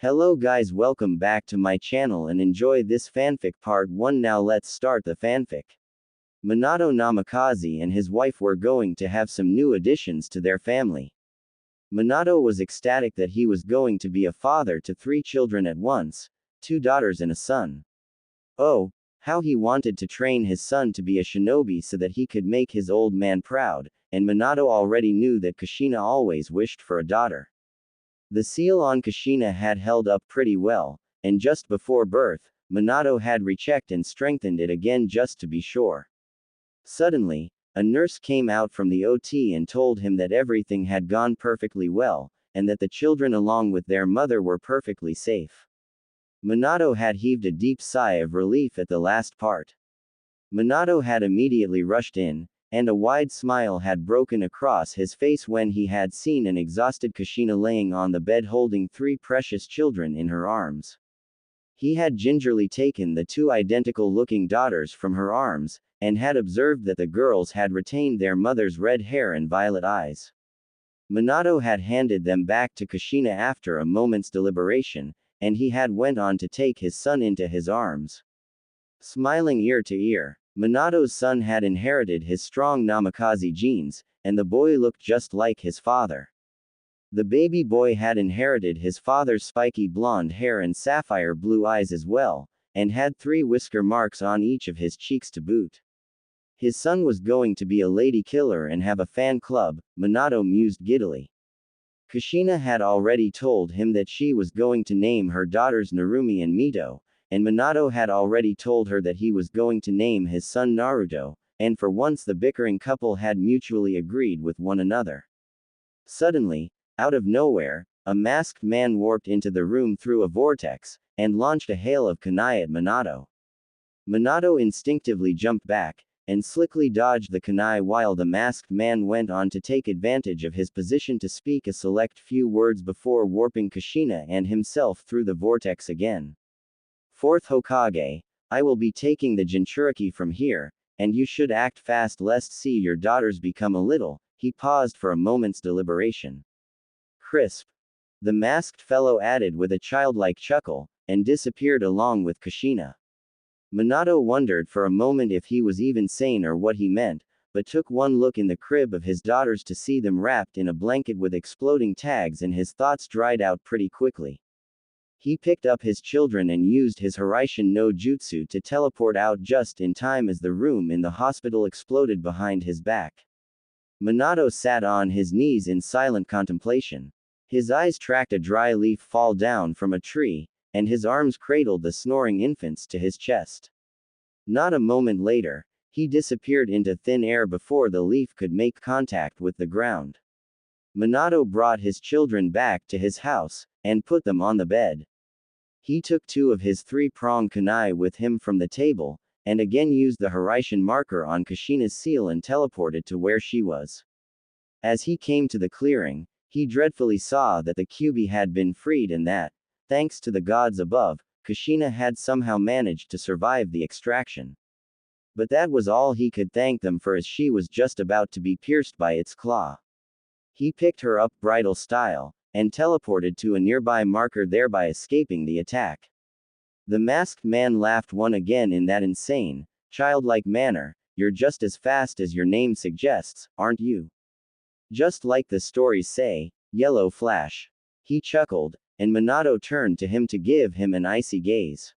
Hello guys, welcome back to my channel and enjoy this fanfic part 1. Now let's start the fanfic. Minato Namikaze and his wife were going to have some new additions to their family. Minato was ecstatic that he was going to be a father to 3 children at once, 2 daughters and a son. Oh, how he wanted to train his son to be a shinobi so that he could make his old man proud, and Minato already knew that Kushina always wished for a daughter. The seal on Kushina had held up pretty well, and just before birth, Minato had rechecked and strengthened it again just to be sure. Suddenly, a nurse came out from the OT and told him that everything had gone perfectly well, and that the children along with their mother were perfectly safe. Minato had heaved a deep sigh of relief at the last part. Minato had immediately rushed in, and a wide smile had broken across his face when he had seen an exhausted Kushina laying on the bed holding 3 precious children in her arms. He had gingerly taken the 2 identical-looking daughters from her arms, and had observed that the girls had retained their mother's red hair and violet eyes. Minato had handed them back to Kushina after a moment's deliberation, and he had went on to take his son into his arms. Smiling ear to ear, Minato's son had inherited his strong Namikaze genes, and the boy looked just like his father. The baby boy had inherited his father's spiky blonde hair and sapphire blue eyes as well, and had 3 whisker marks on each of his cheeks to boot. His son was going to be a lady killer and have a fan club, Minato mused giddily. Kushina had already told him that she was going to name her daughters Narumi and Mito, and Minato had already told her that he was going to name his son Naruto, and for once the bickering couple had mutually agreed with one another. Suddenly, out of nowhere, a masked man warped into the room through a vortex, and launched a hail of kunai at Minato. Minato instinctively jumped back, and slickly dodged the kunai while the masked man went on to take advantage of his position to speak a select few words before warping Kushina and himself through the vortex again. 4th Hokage, I will be taking the Jinchuriki from here, and you should act fast lest see your daughters become a little. He paused for a moment's deliberation. Crisp. The masked fellow added with a childlike chuckle, and disappeared along with Kushina. Minato wondered for a moment if he was even sane or what he meant, but took one look in the crib of his daughters to see them wrapped in a blanket with exploding tags and his thoughts dried out pretty quickly. He picked up his children and used his Hiraishin no Jutsu to teleport out just in time as the room in the hospital exploded behind his back. Minato sat on his knees in silent contemplation. His eyes tracked a dry leaf fall down from a tree, and his arms cradled the snoring infants to his chest. Not a moment later, he disappeared into thin air before the leaf could make contact with the ground. Minato brought his children back to his house, and put them on the bed. He took 2 of his 3-pronged kunai with him from the table, and again used the Hiraishin marker on Kushina's seal and teleported to where she was. As he came to the clearing, he dreadfully saw that the Kyuubi had been freed and that, thanks to the gods above, Kushina had somehow managed to survive the extraction. But that was all he could thank them for, as she was just about to be pierced by its claw. He picked her up bridal style, and teleported to a nearby marker, thereby escaping the attack. The masked man laughed once again in that insane, childlike manner. You're just as fast as your name suggests, aren't you? Just like the stories say, Yellow Flash. He chuckled, and Minato turned to him to give him an icy gaze.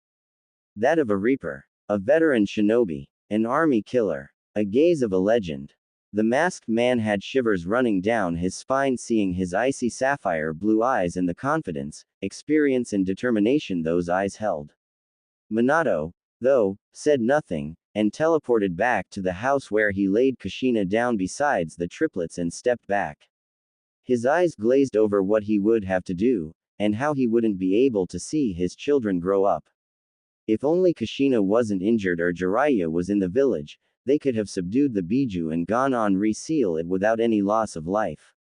That of a reaper, a veteran shinobi, an army killer, a gaze of a legend. The masked man had shivers running down his spine seeing his icy sapphire blue eyes and the confidence, experience and determination those eyes held. Minato, though, said nothing, and teleported back to the house where he laid Kushina down besides the triplets and stepped back. His eyes glazed over what he would have to do, and how he wouldn't be able to see his children grow up. If only Kushina wasn't injured or Jiraiya was in the village, they could have subdued the Biju and gone on re-seal it without any loss of life.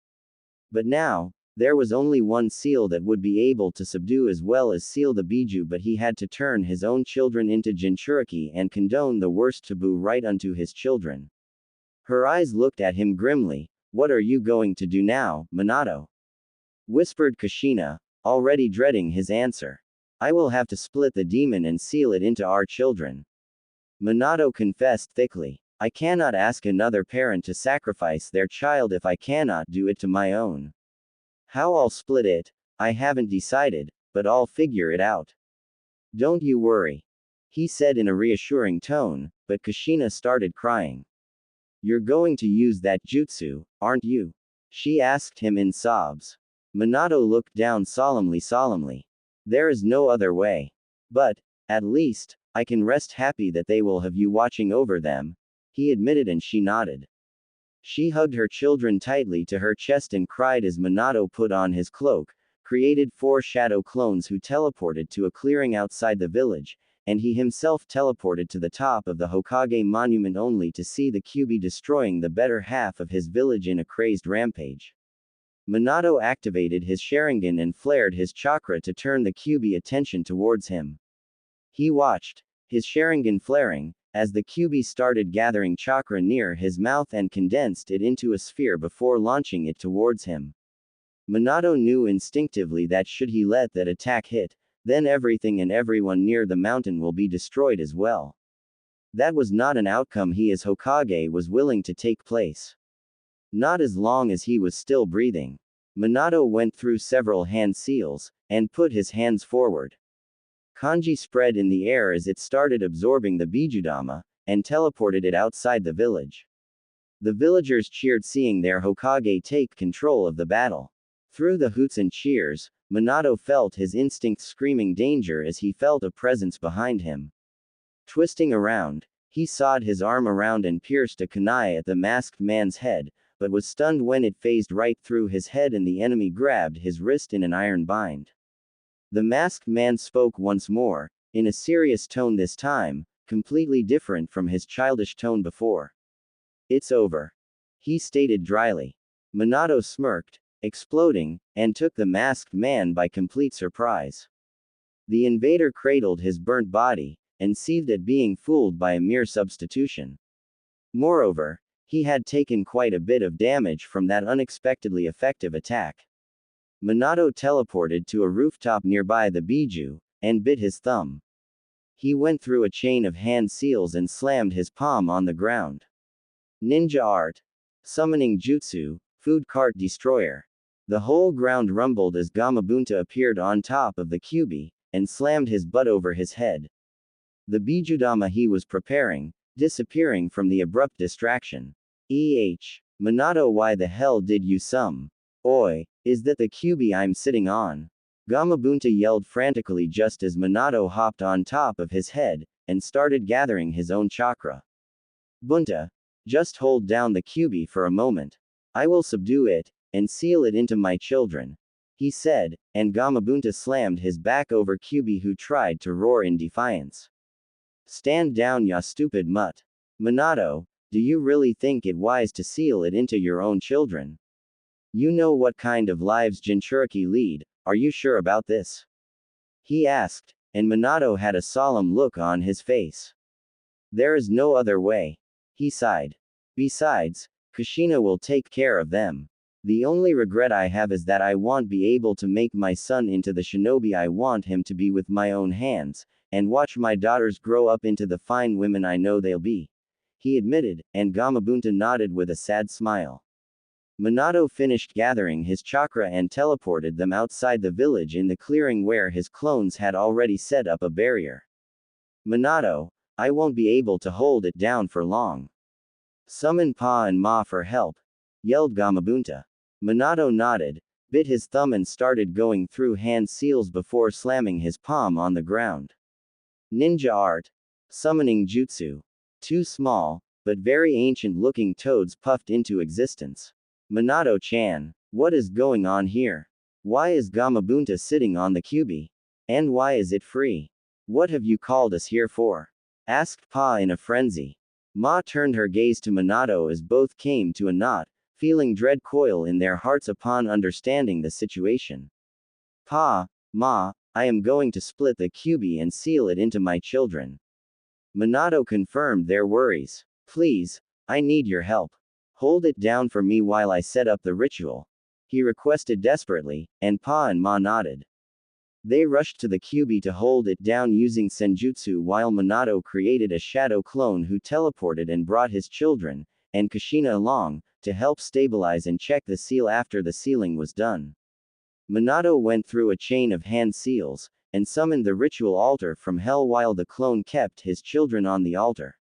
But now, there was only one seal that would be able to subdue as well as seal the Biju, but he had to turn his own children into Jinchuriki and condone the worst taboo right unto his children. Her eyes looked at him grimly. What are you going to do now, Minato? Whispered Kushina, already dreading his answer. I will have to split the demon and seal it into our children. Minato confessed thickly. I cannot ask another parent to sacrifice their child if I cannot do it to my own. How I'll split it, I haven't decided, but I'll figure it out. Don't you worry, he said in a reassuring tone, but Kushina started crying. You're going to use that jutsu, aren't you? She asked him in sobs. Minato looked down solemnly. There is no other way. But, at least, I can rest happy that they will have you watching over them, he admitted, and she nodded. She hugged her children tightly to her chest and cried as Minato put on his cloak, created 4 shadow clones who teleported to a clearing outside the village, and he himself teleported to the top of the Hokage monument only to see the Kyuubi destroying the better half of his village in a crazed rampage. Minato activated his Sharingan and flared his chakra to turn the Kyuubi attention towards him. He watched, his Sharingan flaring, as the Kyuubi started gathering chakra near his mouth and condensed it into a sphere before launching it towards him. Minato knew instinctively that should he let that attack hit, then everything and everyone near the mountain will be destroyed as well. That was not an outcome he as Hokage was willing to take place. Not as long as he was still breathing. Minato went through several hand seals, and put his hands forward. Kanji spread in the air as it started absorbing the Bijudama, and teleported it outside the village. The villagers cheered seeing their Hokage take control of the battle. Through the hoots and cheers, Minato felt his instinct screaming danger as he felt a presence behind him. Twisting around, he sawed his arm around and pierced a kunai at the masked man's head, but was stunned when it phased right through his head and the enemy grabbed his wrist in an iron bind. The masked man spoke once more, in a serious tone this time, completely different from his childish tone before. It's over, he stated dryly. Minato smirked, exploding, and took the masked man by complete surprise. The invader cradled his burnt body, and seethed at being fooled by a mere substitution. Moreover, he had taken quite a bit of damage from that unexpectedly effective attack. Minato teleported to a rooftop nearby the Biju, and bit his thumb. He went through a chain of hand seals and slammed his palm on the ground. Ninja art. Summoning jutsu, food cart destroyer. The whole ground rumbled as Gamabunta appeared on top of the Kyuubi, and slammed his butt over his head. The Bijudama he was preparing, disappearing from the abrupt distraction. Minato, why the hell did you summon? Oi, is that the Kyuubi I'm sitting on? Gamabunta yelled frantically just as Minato hopped on top of his head, and started gathering his own chakra. Bunta, just hold down the Kyuubi for a moment. I will subdue it, and seal it into my children, he said, and Gamabunta slammed his back over Kyuubi who tried to roar in defiance. Stand down, ya stupid mutt. Minato, do you really think it wise to seal it into your own children? You know what kind of lives Jinchuriki lead, are you sure about this? He asked, and Minato had a solemn look on his face. There is no other way. He sighed. Besides, Kushina will take care of them. The only regret I have is that I won't be able to make my son into the shinobi I want him to be with my own hands, and watch my daughters grow up into the fine women I know they'll be, he admitted, and Gamabunta nodded with a sad smile. Minato finished gathering his chakra and teleported them outside the village in the clearing where his clones had already set up a barrier. Minato, I won't be able to hold it down for long. Summon Pa and Ma for help, yelled Gamabunta. Minato nodded, bit his thumb and started going through hand seals before slamming his palm on the ground. Ninja art. Summoning jutsu. 2 small, but very ancient-looking toads puffed into existence. Minato-chan, what is going on here? Why is Gamabunta sitting on the Kyuubi? And why is it free? What have you called us here for? Asked Pa in a frenzy. Ma turned her gaze to Minato as both came to a knot, feeling dread coil in their hearts upon understanding the situation. Pa, Ma, I am going to split the Kyuubi and seal it into my children. Minato confirmed their worries. Please, I need your help. Hold it down for me while I set up the ritual. He requested desperately, and Pa and Ma nodded. They rushed to the Kyuubi to hold it down using senjutsu while Minato created a shadow clone who teleported and brought his children, and Kushina along, to help stabilize and check the seal after the sealing was done. Minato went through a chain of hand seals, and summoned the ritual altar from hell while the clone kept his children on the altar.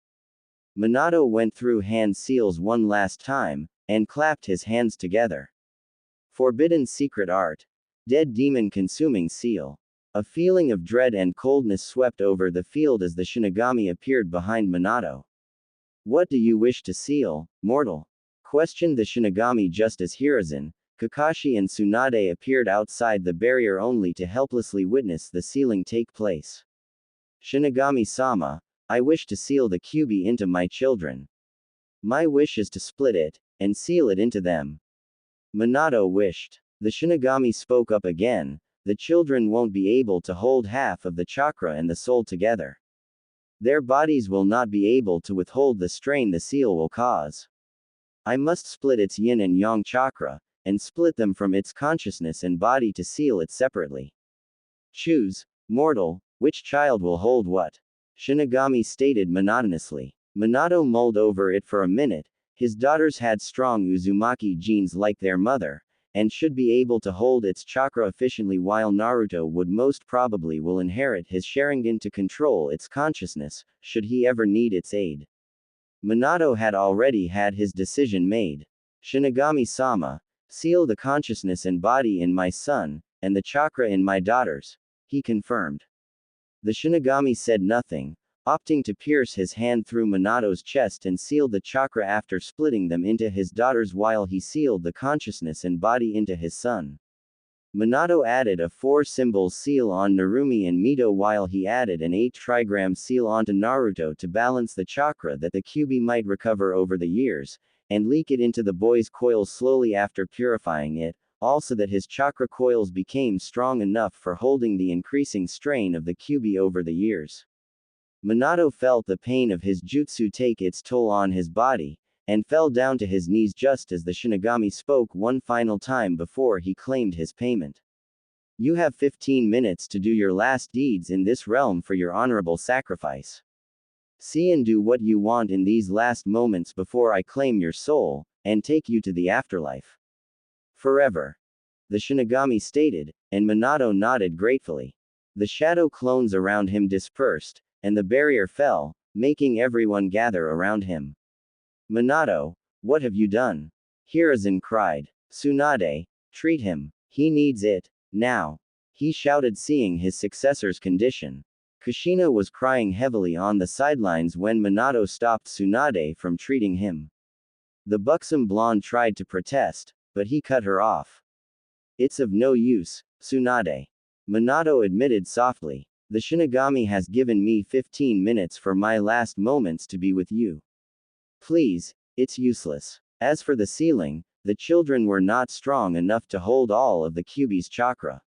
Minato went through hand seals one last time, and clapped his hands together. Forbidden secret art. Dead demon consuming seal. A feeling of dread and coldness swept over the field as the Shinigami appeared behind Minato. What do you wish to seal, mortal? Questioned the Shinigami just as Hiruzen, Kakashi and Tsunade appeared outside the barrier only to helplessly witness the sealing take place. Shinigami-sama, I wish to seal the Kyuubi into my children. My wish is to split it, and seal it into them. Minato wished. The Shinigami spoke up again, the children won't be able to hold half of the chakra and the soul together. Their bodies will not be able to withhold the strain the seal will cause. I must split its yin and yang chakra, and split them from its consciousness and body to seal it separately. Choose, mortal, which child will hold what? Shinigami stated monotonously. Minato mulled over it for a minute. His daughters had strong Uzumaki genes like their mother, and should be able to hold its chakra efficiently, while Naruto would most probably will inherit his Sharingan to control its consciousness, should he ever need its aid. Minato had already had his decision made. Shinigami-sama, seal the consciousness and body in my son, and the chakra in my daughters, he confirmed. The Shinigami said nothing, opting to pierce his hand through Minato's chest and seal the chakra after splitting them into his daughters while he sealed the consciousness and body into his son. Minato added a 4-symbol seal on Narumi and Mito while he added an 8-trigram seal onto Naruto to balance the chakra that the Kyuubi might recover over the years, and leak it into the boy's coils slowly after purifying it, also that his chakra coils became strong enough for holding the increasing strain of the Kyuubi over the years. Minato felt the pain of his jutsu take its toll on his body, and fell down to his knees just as the Shinigami spoke one final time before he claimed his payment. You have 15 minutes to do your last deeds in this realm for your honorable sacrifice. See and do what you want in these last moments before I claim your soul, and take you to the afterlife. Forever. The Shinigami stated, and Minato nodded gratefully. The shadow clones around him dispersed, and the barrier fell, making everyone gather around him. Minato, what have you done? Hiruzen cried. Tsunade, treat him. He needs it, now. He shouted, seeing his successor's condition. Kushina was crying heavily on the sidelines when Minato stopped Tsunade from treating him. The buxom blonde tried to protest, but he cut her off. It's of no use, Tsunade. Minato admitted softly. The Shinigami has given me 15 minutes for my last moments to be with you. Please, it's useless. As for the sealing, the children were not strong enough to hold all of the Kyuubi's chakra.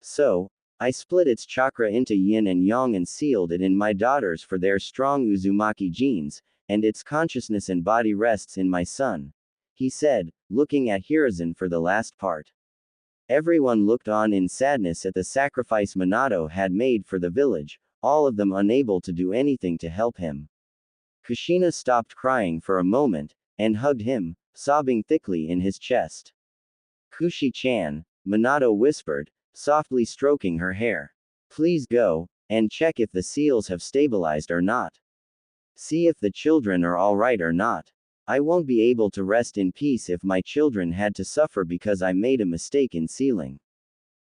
So, I split its chakra into yin and yang and sealed it in my daughters for their strong Uzumaki genes, and its consciousness and body rests in my son, he said, looking at Hiruzen for the last part. Everyone looked on in sadness at the sacrifice Minato had made for the village, all of them unable to do anything to help him. Kushina stopped crying for a moment, and hugged him, sobbing thickly in his chest. Kushi-chan, Minato whispered, softly stroking her hair. Please go, and check if the seals have stabilized or not. See if the children are alright or not. I won't be able to rest in peace if my children had to suffer because I made a mistake in sealing.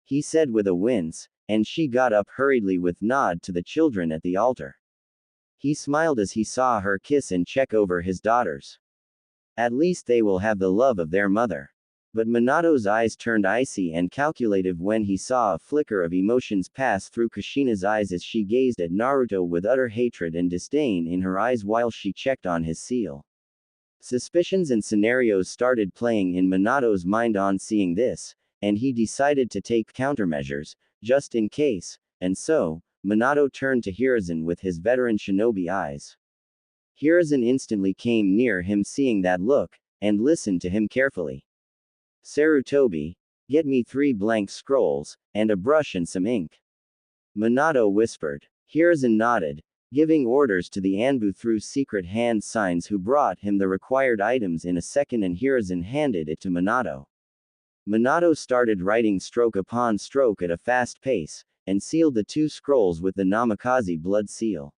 He said with a wince, and she got up hurriedly with nod to the children at the altar. He smiled as he saw her kiss and check over his daughters. At least they will have the love of their mother. But Minato's eyes turned icy and calculative when he saw a flicker of emotions pass through Kushina's eyes as she gazed at Naruto with utter hatred and disdain in her eyes while she checked on his seal. Suspicions and scenarios started playing in Minato's mind on seeing this, and he decided to take countermeasures, just in case, and so, Minato turned to Hiruzen with his veteran shinobi eyes. Hiruzen instantly came near him seeing that look, and listened to him carefully. Sarutobi, Get me 3 blank scrolls, and a brush and some ink. Minato whispered. Hiruzen nodded, giving orders to the Anbu through secret hand signs who brought him the required items in a second, and Hiruzen handed it to Minato. Minato started writing stroke upon stroke at a fast pace, and sealed the 2 scrolls with the Namikaze blood seal.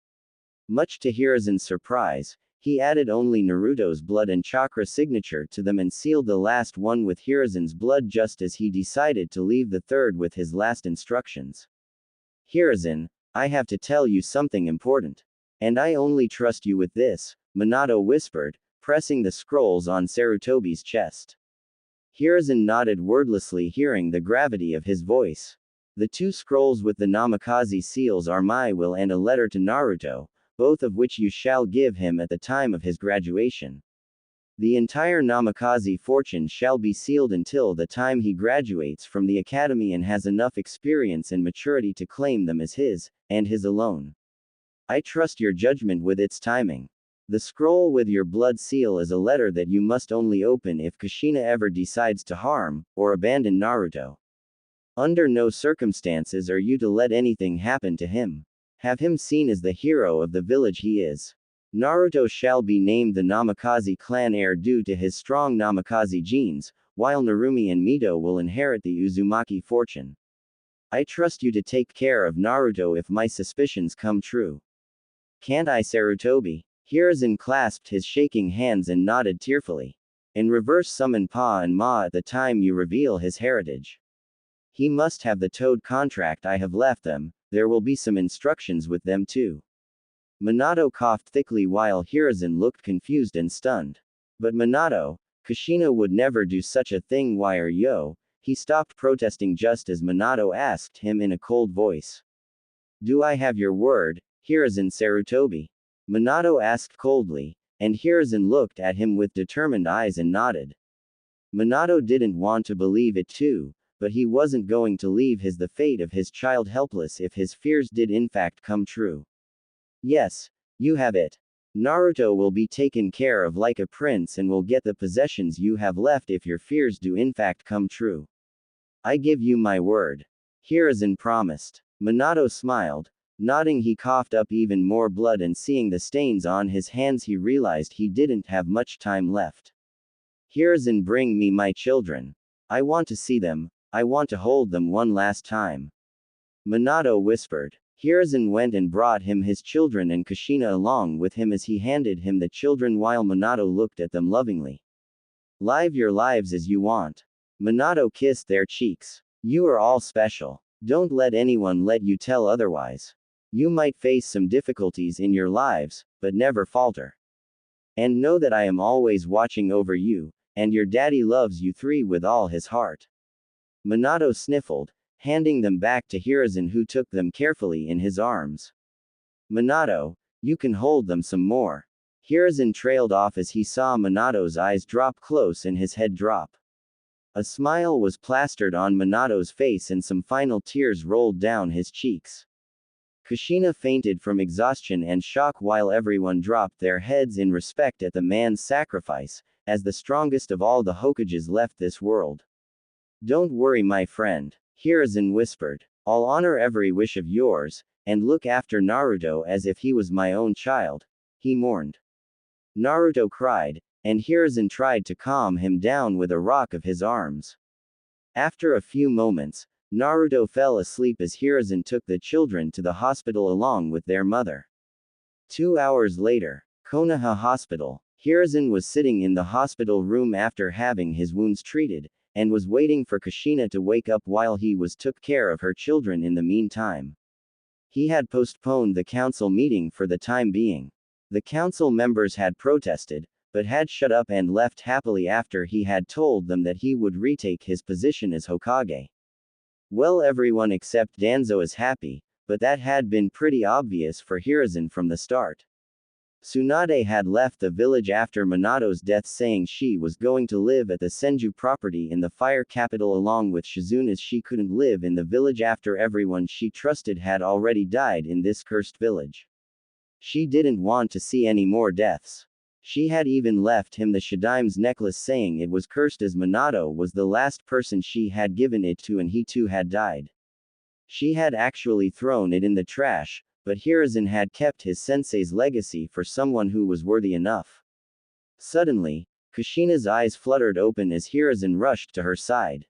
Much to Hiruzen's surprise, he added only Naruto's blood and chakra signature to them and sealed the last one with Hiruzen's blood, just as he decided to leave the third with his last instructions. Hiruzen, I have to tell you something important. And I only trust you with this, Minato whispered, pressing the scrolls on Sarutobi's chest. Hiruzen nodded wordlessly, hearing the gravity of his voice. The 2 scrolls with the Namikaze seals are my will and a letter to Naruto, both of which you shall give him at the time of his graduation. The entire Namikaze fortune shall be sealed until the time he graduates from the academy and has enough experience and maturity to claim them as his, and his alone. I trust your judgment with its timing. The scroll with your blood seal is a letter that you must only open if Kushina ever decides to harm, or abandon Naruto. Under no circumstances are you to let anything happen to him. Have him seen as the hero of the village he is. Naruto shall be named the Namikaze clan heir due to his strong Namikaze genes, while Narumi and Mito will inherit the Uzumaki fortune. I trust you to take care of Naruto if my suspicions come true. Can't I, Sarutobi? Hiruzen clasped his shaking hands and nodded tearfully. In reverse, summon Pa and Ma at the time you reveal his heritage. He must have the toad contract I have left them, there will be some instructions with them too. Minato coughed thickly while Hiruzen looked confused and stunned. But Minato, Kushina would never do such a thing. Why are yo? He stopped protesting just as Minato asked him in a cold voice. Do I have your word, Hiruzen Sarutobi? Minato asked coldly, and Hiruzen looked at him with determined eyes and nodded. Minato didn't want to believe it too, but he wasn't going to leave the fate of his child helpless if his fears did in fact come true. Yes, you have it. Naruto will be taken care of like a prince and will get the possessions you have left if your fears do in fact come true. I give you my word. Hiruzen promised. Minato smiled, nodding. He coughed up even more blood, and seeing the stains on his hands he realized he didn't have much time left. Hiruzen, bring me my children. I want to see them, I want to hold them one last time. Minato whispered. Hiruzen went and brought him his children and Kushina along with him as he handed him the children while Minato looked at them lovingly. Live your lives as you want. Minato kissed their cheeks. You are all special. Don't let anyone let you tell otherwise. You might face some difficulties in your lives, but never falter. And know that I am always watching over you, and your daddy loves you 3 with all his heart. Minato sniffled, handing them back to Hiruzen, who took them carefully in his arms. Minato, you can hold them some more. Hiruzen trailed off as he saw Minato's eyes drop close and his head drop. A smile was plastered on Minato's face and some final tears rolled down his cheeks. Kushina fainted from exhaustion and shock while everyone dropped their heads in respect at the man's sacrifice, as the strongest of all the Hokages left this world. Don't worry, my friend, Hiruzen whispered. I'll honor every wish of yours, and look after Naruto as if he was my own child, he mourned. Naruto cried, and Hiruzen tried to calm him down with a rock of his arms. After a few moments, Naruto fell asleep as Hiruzen took the children to the hospital along with their mother. 2 hours later, Konoha Hospital. Hiruzen was sitting in the hospital room after having his wounds treated, and was waiting for Kushina to wake up while he took care of her children in the meantime. He had postponed the council meeting for the time being. The council members had protested, but had shut up and left happily after he had told them that he would retake his position as Hokage. Well, everyone except Danzo is happy, but that had been pretty obvious for Hiruzen from the start. Tsunade had left the village after Minato's death, saying she was going to live at the Senju property in the fire capital along with Shizune, as she couldn't live in the village after everyone she trusted had already died in this cursed village. She didn't want to see any more deaths. She had even left him the Shadime's necklace, saying it was cursed, as Minato was the last person she had given it to and he too had died. She had actually thrown it in the trash, but Hiruzen had kept his sensei's legacy for someone who was worthy enough. Suddenly, Kushina's eyes fluttered open as Hiruzen rushed to her side.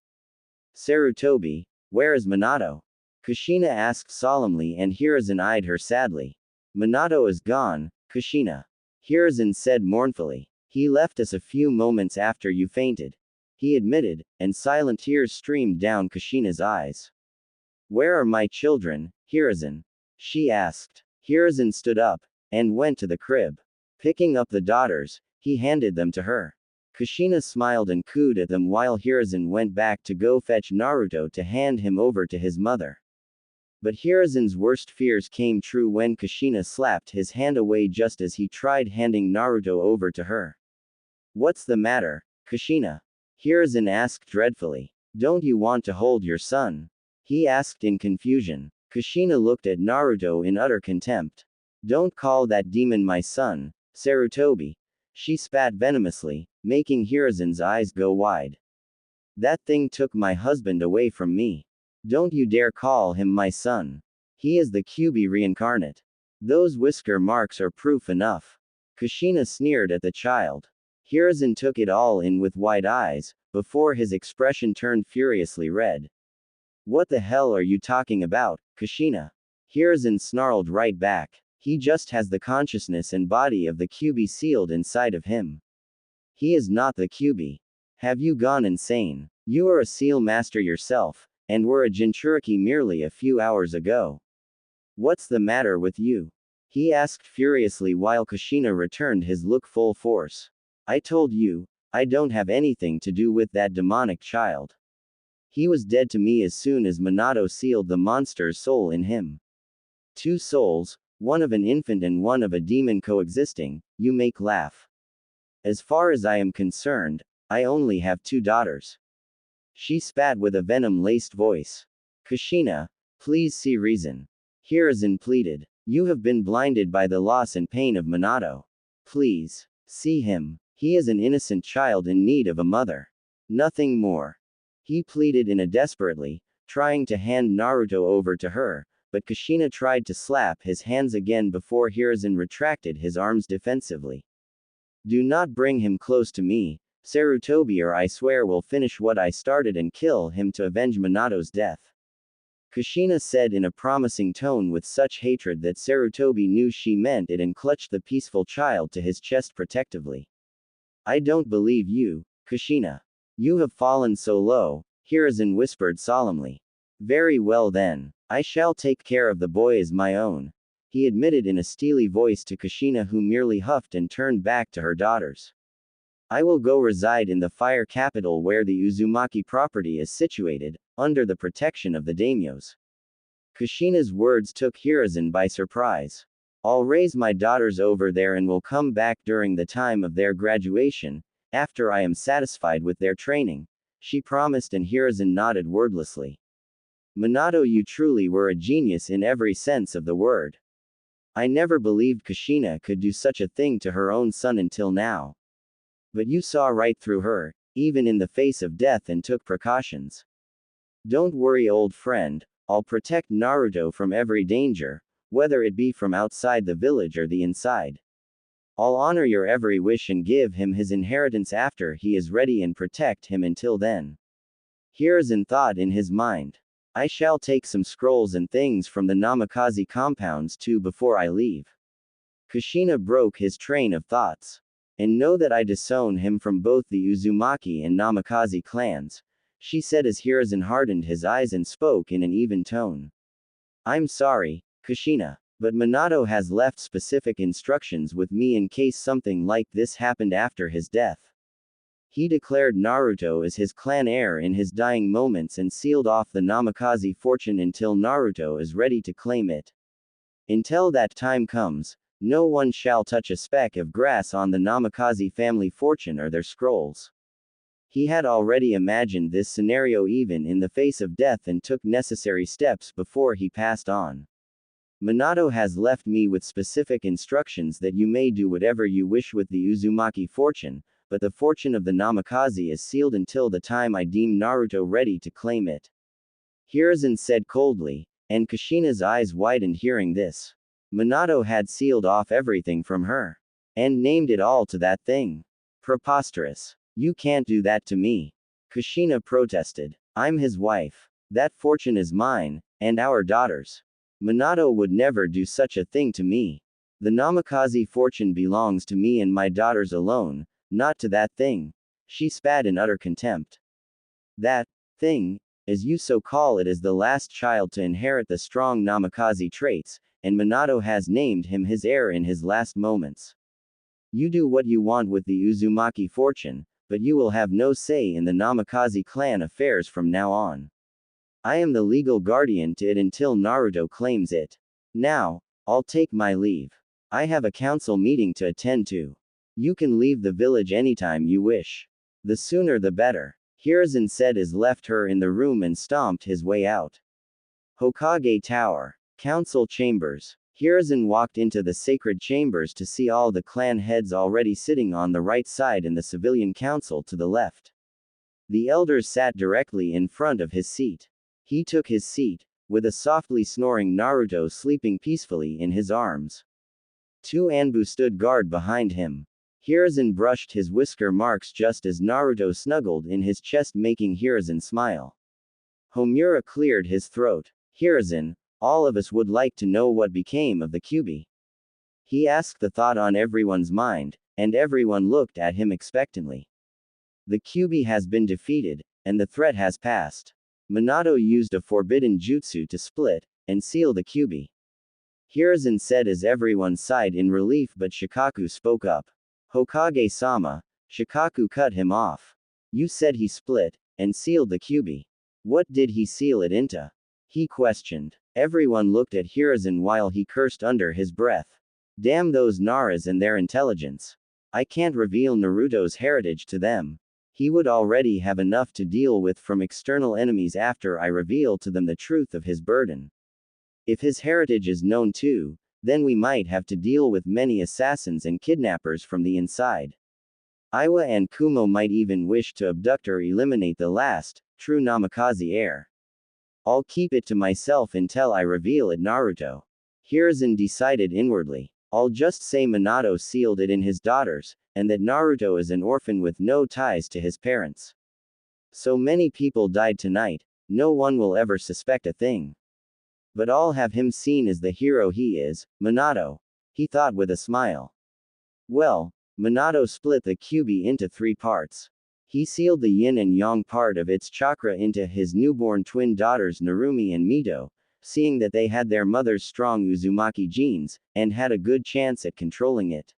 Sarutobi, where is Minato? Kushina asked solemnly, and Hiruzen eyed her sadly. Minato is gone, Kushina. Hiruzen said mournfully. He left us a few moments after you fainted. He admitted, and silent tears streamed down Kushina's eyes. Where are my children, Hiruzen? She asked. Hiruzen stood up, and went to the crib. Picking up the daughters, he handed them to her. Kushina smiled and cooed at them while Hiruzen went back to go fetch Naruto to hand him over to his mother. But Hiruzen's worst fears came true when Kushina slapped his hand away just as he tried handing Naruto over to her. What's the matter, Kushina? Hiruzen asked dreadfully. Don't you want to hold your son? He asked in confusion. Kushina looked at Naruto in utter contempt. Don't call that demon my son, Sarutobi. She spat venomously, making Hiruzen's eyes go wide. That thing took my husband away from me. Don't you dare call him my son. He is the Kyuubi reincarnate. Those whisker marks are proof enough. Kushina sneered at the child. Hiruzen took it all in with wide eyes, before his expression turned furiously red. What the hell are you talking about, Kushina? Hiruzen snarled right back. He just has the consciousness and body of the Kyuubi sealed inside of him. He is not the Kyuubi. Have you gone insane? You are a seal master yourself, and were a Jinchuriki merely a few hours ago. What's the matter with you? He asked furiously while Kushina returned his look full force. I told you, I don't have anything to do with that demonic child. He was dead to me as soon as Minato sealed the monster's soul in him. Two souls, one of an infant and one of a demon coexisting, you make laugh. As far as I am concerned, I only have two daughters. She spat with a venom-laced voice. Kushina, please see reason. Hiruzen pleaded. You have been blinded by the loss and pain of Minato. Please, see him. He is an innocent child in need of a mother. Nothing more. He pleaded in a desperately, trying to hand Naruto over to her, but Kushina tried to slap his hands again before Hiruzen retracted his arms defensively. Do not bring him close to me, Sarutobi, or I swear will finish what I started and kill him to avenge Minato's death. Kushina said in a promising tone with such hatred that Sarutobi knew she meant it and clutched the peaceful child to his chest protectively. I don't believe you, Kushina. You have fallen so low, Hiruzen whispered solemnly. Very well then, I shall take care of the boy as my own, he admitted in a steely voice to Kushina, who merely huffed and turned back to her daughters. I will go reside in the fire capital where the Uzumaki property is situated, under the protection of the daimyos. Kushina's words took Hiruzen by surprise. I'll raise my daughters over there and will come back during the time of their graduation, after I am satisfied with their training, she promised, and Hiruzen nodded wordlessly. Minato, you truly were a genius in every sense of the word. I never believed Kushina could do such a thing to her own son until now. But you saw right through her, even in the face of death, and took precautions. Don't worry, old friend, I'll protect Naruto from every danger, whether it be from outside the village or the inside. I'll honor your every wish and give him his inheritance after he is ready and protect him until then. Hiruzen thought in his mind. I shall take some scrolls and things from the Namikaze compounds too before I leave. Kushina broke his train of thoughts. And know that I disown him from both the Uzumaki and Namikaze clans, she said as Hiruzen hardened his eyes and spoke in an even tone. I'm sorry, Kushina, but Minato has left specific instructions with me in case something like this happened after his death. He declared Naruto as his clan heir in his dying moments and sealed off the Namikaze fortune until Naruto is ready to claim it. Until that time comes, no one shall touch a speck of grass on the Namikaze family fortune or their scrolls. He had already imagined this scenario even in the face of death and took necessary steps before he passed on. Minato has left me with specific instructions that you may do whatever you wish with the Uzumaki fortune, but the fortune of the Namikaze is sealed until the time I deem Naruto ready to claim it. Hiruzen said coldly, and Kushina's eyes widened hearing this. Minato had sealed off everything from her. And named it all to that thing. Preposterous. You can't do that to me. Kushina protested. I'm his wife. That fortune is mine, and our daughters. Minato would never do such a thing to me. The Namikaze fortune belongs to me and my daughters alone, not to that thing. She spat in utter contempt. That thing, as you so call it, is the last child to inherit the strong Namikaze traits, and Minato has named him his heir in his last moments. You do what you want with the Uzumaki fortune, but you will have no say in the Namikaze clan affairs from now on. I am the legal guardian to it until Naruto claims it. Now, I'll take my leave. I have a council meeting to attend to. You can leave the village anytime you wish. The sooner the better. Hiruzen said as left her in the room and stomped his way out. Hokage Tower. Council Chambers. Hiruzen walked into the sacred chambers to see all the clan heads already sitting on the right side and the civilian council to the left. The elders sat directly in front of his seat. He took his seat, with a softly snoring Naruto sleeping peacefully in his arms. Two Anbu stood guard behind him. Hiruzen brushed his whisker marks just as Naruto snuggled in his chest, making Hiruzen smile. Homura cleared his throat. Hiruzen, all of us would like to know what became of the Kyuubi. He asked, the thought on everyone's mind, and everyone looked at him expectantly. The Kyuubi has been defeated, and the threat has passed. Minato used a forbidden jutsu to split and seal the Kyuubi. Hiruzen said as everyone sighed in relief, but Shikaku spoke up. Hokage-sama, Shikaku cut him off. You said he split and sealed the Kyuubi. What did he seal it into? He questioned. Everyone looked at Hiruzen while he cursed under his breath. Damn those Naras and their intelligence. I can't reveal Naruto's heritage to them. He would already have enough to deal with from external enemies after I reveal to them the truth of his burden. If his heritage is known too, then we might have to deal with many assassins and kidnappers from the inside. Iwa and Kumo might even wish to abduct or eliminate the last, true Namikaze heir. I'll keep it to myself until I reveal it, Naruto. Hiruzen decided inwardly. I'll just say Minato sealed it in his daughters, and that Naruto is an orphan with no ties to his parents. So many people died tonight, no one will ever suspect a thing. But I'll have him seen as the hero he is, Minato. He thought with a smile. Well, Minato split the Kyuubi into 3 parts. He sealed the yin and yang part of its chakra into his newborn twin daughters Narumi and Mito, seeing that they had their mother's strong Uzumaki genes, and had a good chance at controlling it.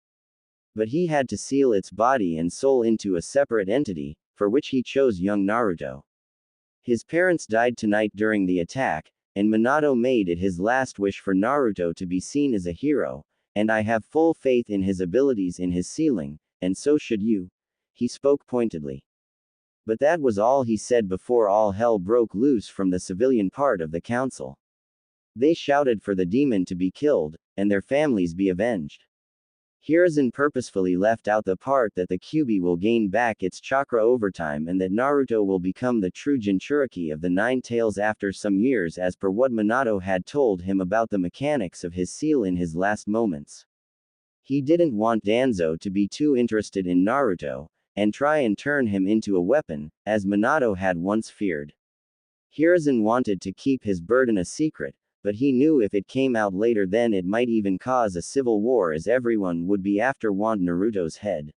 But he had to seal its body and soul into a separate entity, for which he chose young Naruto. His parents died tonight during the attack, and Minato made it his last wish for Naruto to be seen as a hero, and I have full faith in his abilities in his sealing, and so should you. He spoke pointedly. But that was all he said before all hell broke loose from the civilian part of the council. They shouted for the demon to be killed, and their families be avenged. Hiruzen purposefully left out the part that the Kyuubi will gain back its chakra over time and that Naruto will become the true Jinchuriki of the 9 tails after some years, as per what Minato had told him about the mechanics of his seal in his last moments. He didn't want Danzo to be too interested in Naruto, and try and turn him into a weapon, as Minato had once feared. Hiruzen wanted to keep his burden a secret, but he knew if it came out later then it might even cause a civil war, as everyone would be after Naruto's head.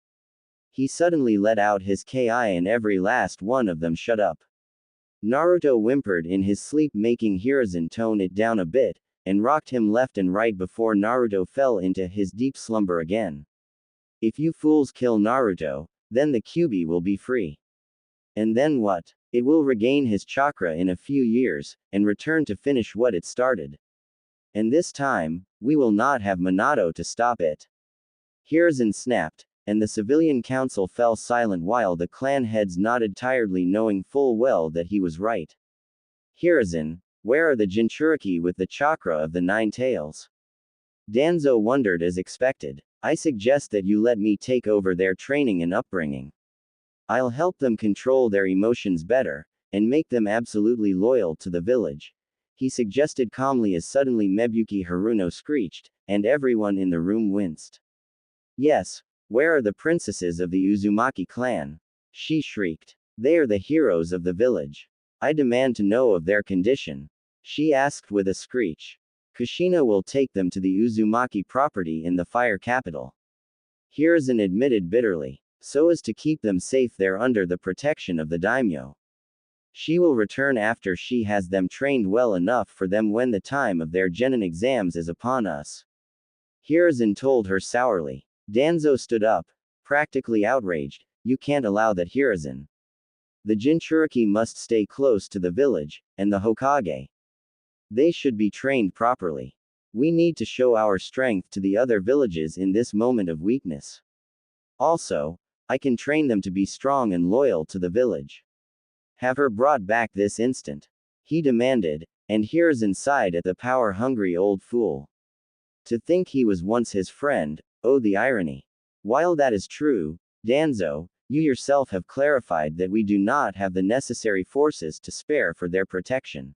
He suddenly let out his ki and every last one of them shut up. Naruto whimpered in his sleep, making Hiruzen tone it down a bit, and rocked him left and right before Naruto fell into his deep slumber again. If you fools kill Naruto, then the Kyuubi will be free. And then what? It will regain his chakra in a few years, and return to finish what it started. And this time, we will not have Minato to stop it. Hiruzen snapped, and the civilian council fell silent while the clan heads nodded tiredly, knowing full well that he was right. Hiruzen, Where are the Jinchuriki with the chakra of the 9 tails? Danzo wondered as expected. I suggest that you let me take over their training and upbringing. I'll help them control their emotions better, and make them absolutely loyal to the village. He suggested calmly as suddenly Mebuki Haruno screeched, and everyone in the room winced. Yes, where are the princesses of the Uzumaki clan? She shrieked. They are the heroes of the village. I demand to know of their condition. She asked with a screech. Kushina will take them to the Uzumaki property in the fire capital. Hiruzen admitted bitterly. So as to keep them safe there under the protection of the daimyo. She will return after she has them trained well enough for them when the time of their genin exams is upon us. Hiruzen told her sourly. Danzo stood up, practically outraged. You can't allow that, Hiruzen. The Jinchuriki must stay close to the village, and the Hokage. They should be trained properly. We need to show our strength to the other villages in this moment of weakness. Also, I can train them to be strong and loyal to the village. Have her brought back this instant. He demanded, and Hiruzen sighed at the power-hungry old fool. To think he was once his friend, oh the irony. While that is true, Danzo, you yourself have clarified that we do not have the necessary forces to spare for their protection.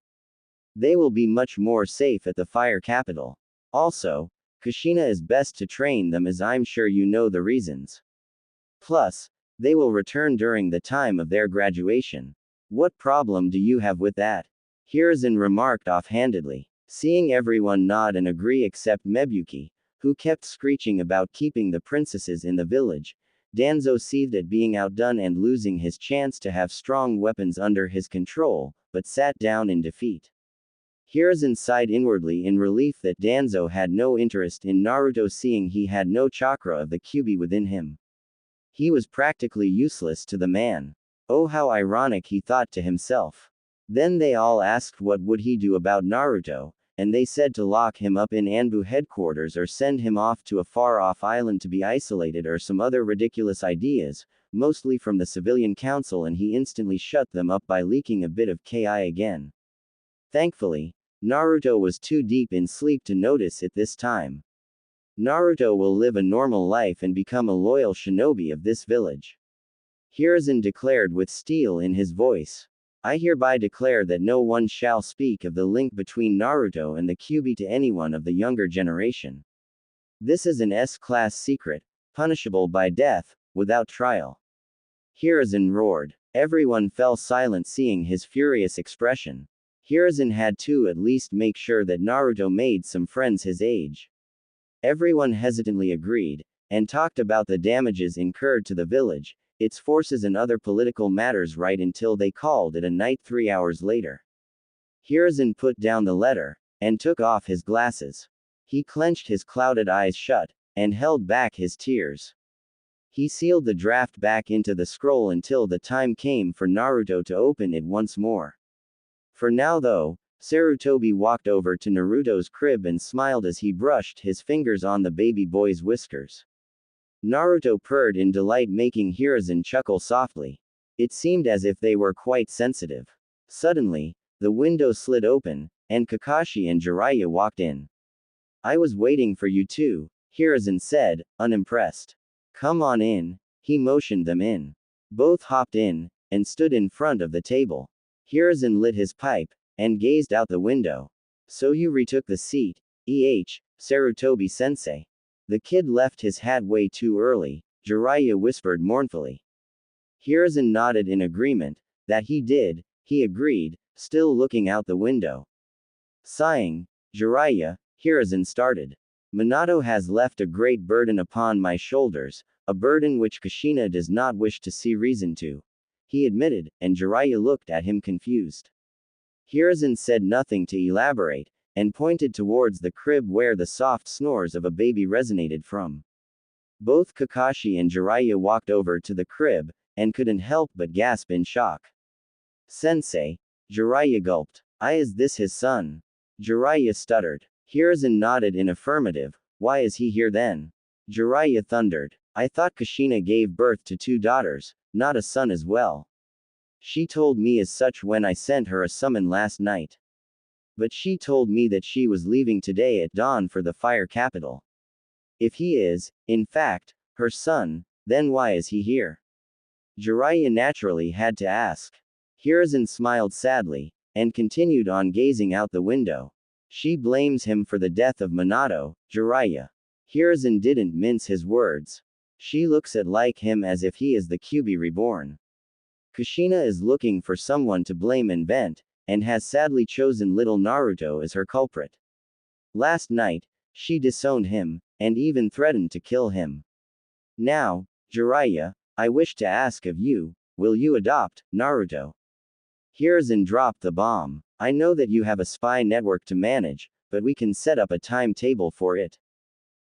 They will be much more safe at the fire capital. Also, Kushina is best to train them, as I'm sure you know the reasons. Plus, they will return during the time of their graduation. What problem do you have with that? Hiruzen remarked offhandedly. Seeing everyone nod and agree except Mebuki, who kept screeching about keeping the princesses in the village, Danzo seethed at being outdone and losing his chance to have strong weapons under his control, but sat down in defeat. Hiruzen sighed inwardly in relief that Danzo had no interest in Naruto, seeing he had no chakra of the Kyuubi within him. He was practically useless to the man. Oh, how ironic, he thought to himself. Then they all asked what would he do about Naruto, and they said to lock him up in Anbu headquarters or send him off to a far-off island to be isolated or some other ridiculous ideas, mostly from the civilian council, and he instantly shut them up by leaking a bit of Ki again. Thankfully, Naruto was too deep in sleep to notice it this time. Naruto will live a normal life and become a loyal shinobi of this village. Hiruzen declared with steel in his voice. I hereby declare that no one shall speak of the link between Naruto and the Kyuubi to anyone of the younger generation. This is an S-class secret, punishable by death, without trial. Hiruzen roared. Everyone fell silent seeing his furious expression. Hiruzen had to at least make sure that Naruto made some friends his age. Everyone hesitantly agreed, and talked about the damages incurred to the village, its forces and other political matters right until they called it a night 3 hours later. Hiruzen put down the letter, and took off his glasses. He clenched his clouded eyes shut, and held back his tears. He sealed the draft back into the scroll until the time came for Naruto to open it once more. For now though, Sarutobi walked over to Naruto's crib and smiled as he brushed his fingers on the baby boy's whiskers. Naruto purred in delight, making Hiruzen chuckle softly. It seemed as if they were quite sensitive. Suddenly, the window slid open, and Kakashi and Jiraiya walked in. I was waiting for you too, Hiruzen said, unimpressed. Come on in. He motioned them in. Both hopped in, and stood in front of the table. Hiruzen lit his pipe, and gazed out the window. So you retook the seat, Sarutobi-sensei. The kid left his hat way too early, Jiraiya whispered mournfully. Hiruzen nodded in agreement. That he did, he agreed, still looking out the window. Sighing, Jiraiya, Hiruzen started. Minato has left a great burden upon my shoulders, a burden which Kushina does not wish to see reason to. He admitted, and Jiraiya looked at him confused. Hiruzen said nothing to elaborate, and pointed towards the crib where the soft snores of a baby resonated from. Both Kakashi and Jiraiya walked over to the crib, and couldn't help but gasp in shock. Sensei, Jiraiya gulped. Is this his son? Jiraiya stuttered. Hiruzen nodded in affirmative. Why is he here then? Jiraiya thundered. I thought Kushina gave birth to 2 daughters, not a son as well. She told me as such when I sent her a summon last night. But she told me that she was leaving today at dawn for the fire capital. If he is, in fact, her son, then why is he here? Jiraiya naturally had to ask. Hiruzen smiled sadly, and continued on gazing out the window. She blames him for the death of Minato, Jiraiya. Hiruzen didn't mince his words. She looks at like him as if he is the Kyuubi reborn. Kushina is looking for someone to blame and vent, and has sadly chosen little Naruto as her culprit. Last night, she disowned him, and even threatened to kill him. Now, Jiraiya, I wish to ask of you, will you adopt Naruto? Hiruzen dropped the bomb. I know that you have a spy network to manage, but we can set up a timetable for it.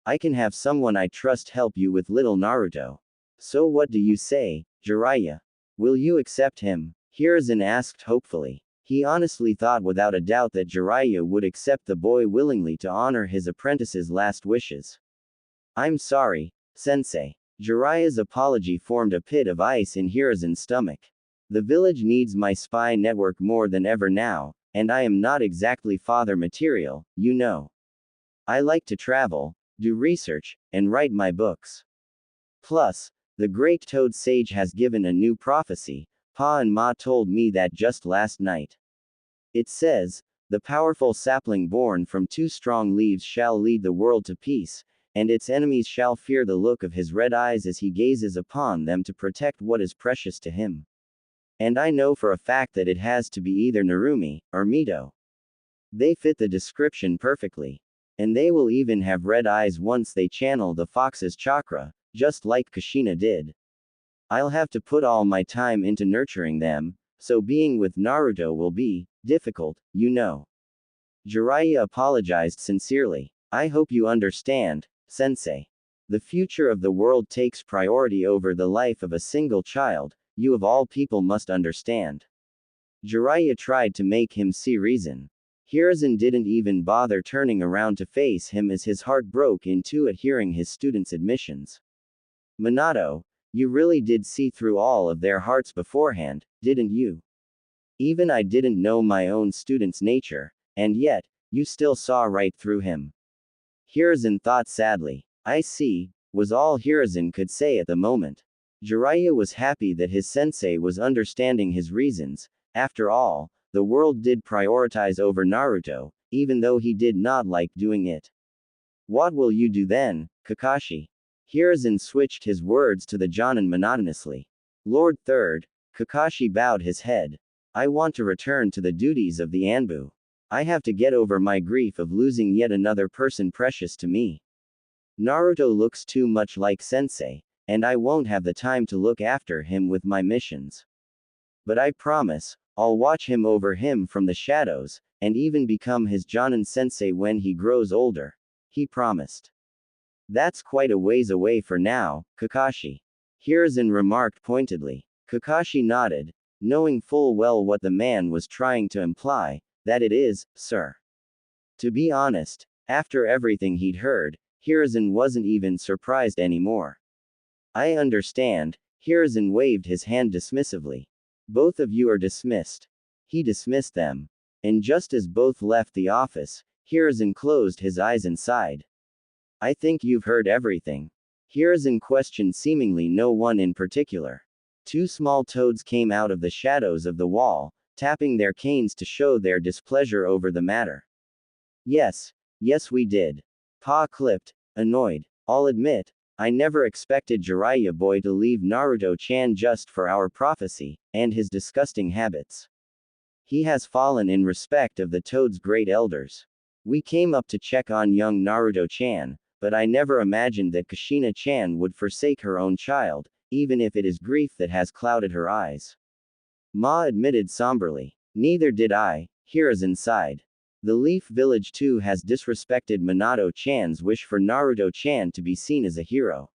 I can have someone I trust help you with little Naruto. So what do you say, Jiraiya? Will you accept him? Hiruzen asked hopefully. He honestly thought without a doubt that Jiraiya would accept the boy willingly to honor his apprentice's last wishes. I'm sorry, sensei. Jiraiya's apology formed a pit of ice in Hiruzen's stomach. The village needs my spy network more than ever now, and I am not exactly father material, you know. I like to travel, do research, and write my books. Plus, the great Toad Sage has given a new prophecy. Pa and Ma told me that just last night. It says, the powerful sapling born from two strong leaves shall lead the world to peace, and its enemies shall fear the look of his red eyes as he gazes upon them to protect what is precious to him. And I know for a fact that it has to be either Narumi, or Mito. They fit the description perfectly. And they will even have red eyes once they channel the fox's chakra, just like Kushina did. I'll have to put all my time into nurturing them, so being with Naruto will be difficult, you know. Jiraiya apologized sincerely. I hope you understand, sensei. The future of the world takes priority over the life of a single child, you of all people must understand. Jiraiya tried to make him see reason. Hiruzen didn't even bother turning around to face him as his heart broke in two at hearing his students' admissions. Minato, you really did see through all of their hearts beforehand, didn't you? Even I didn't know my own student's nature, and yet, you still saw right through him. Hiruzen thought sadly. I see, was all Hiruzen could say at the moment. Jiraiya was happy that his sensei was understanding his reasons. After all, the world did prioritize over Naruto, even though he did not like doing it. What will you do then, Kakashi? Hiruzen switched his words to the Jonin monotonously. Lord Third, Kakashi bowed his head. I want to return to the duties of the Anbu. I have to get over my grief of losing yet another person precious to me. Naruto looks too much like Sensei, and I won't have the time to look after him with my missions. But I promise, I'll watch him over him from the shadows, and even become his Jonin Sensei when he grows older. He promised. That's quite a ways away for now, Kakashi. Hiruzen remarked pointedly. Kakashi nodded, knowing full well what the man was trying to imply, that it is, sir. To be honest, after everything he'd heard, Hiruzen wasn't even surprised anymore. I understand, Hiruzen waved his hand dismissively. Both of you are dismissed. He dismissed them. And just as both left the office, Hiruzen closed his eyes and sighed. I think you've heard everything. Hiruzen questioned seemingly no one in particular. Two small toads came out of the shadows of the wall, tapping their canes to show their displeasure over the matter. Yes, we did. Pa clipped, annoyed. I'll admit, I never expected Jiraiya boy to leave Naruto-chan just for our prophecy, and his disgusting habits. He has fallen in respect of the Toad's great elders. We came up to check on young Naruto-chan, but I never imagined that Kushina-chan would forsake her own child, even if it is grief that has clouded her eyes. Ma admitted somberly. Neither did I, Hiruzen sighed. The Leaf Village too has disrespected Minato-chan's wish for Naruto-chan to be seen as a hero.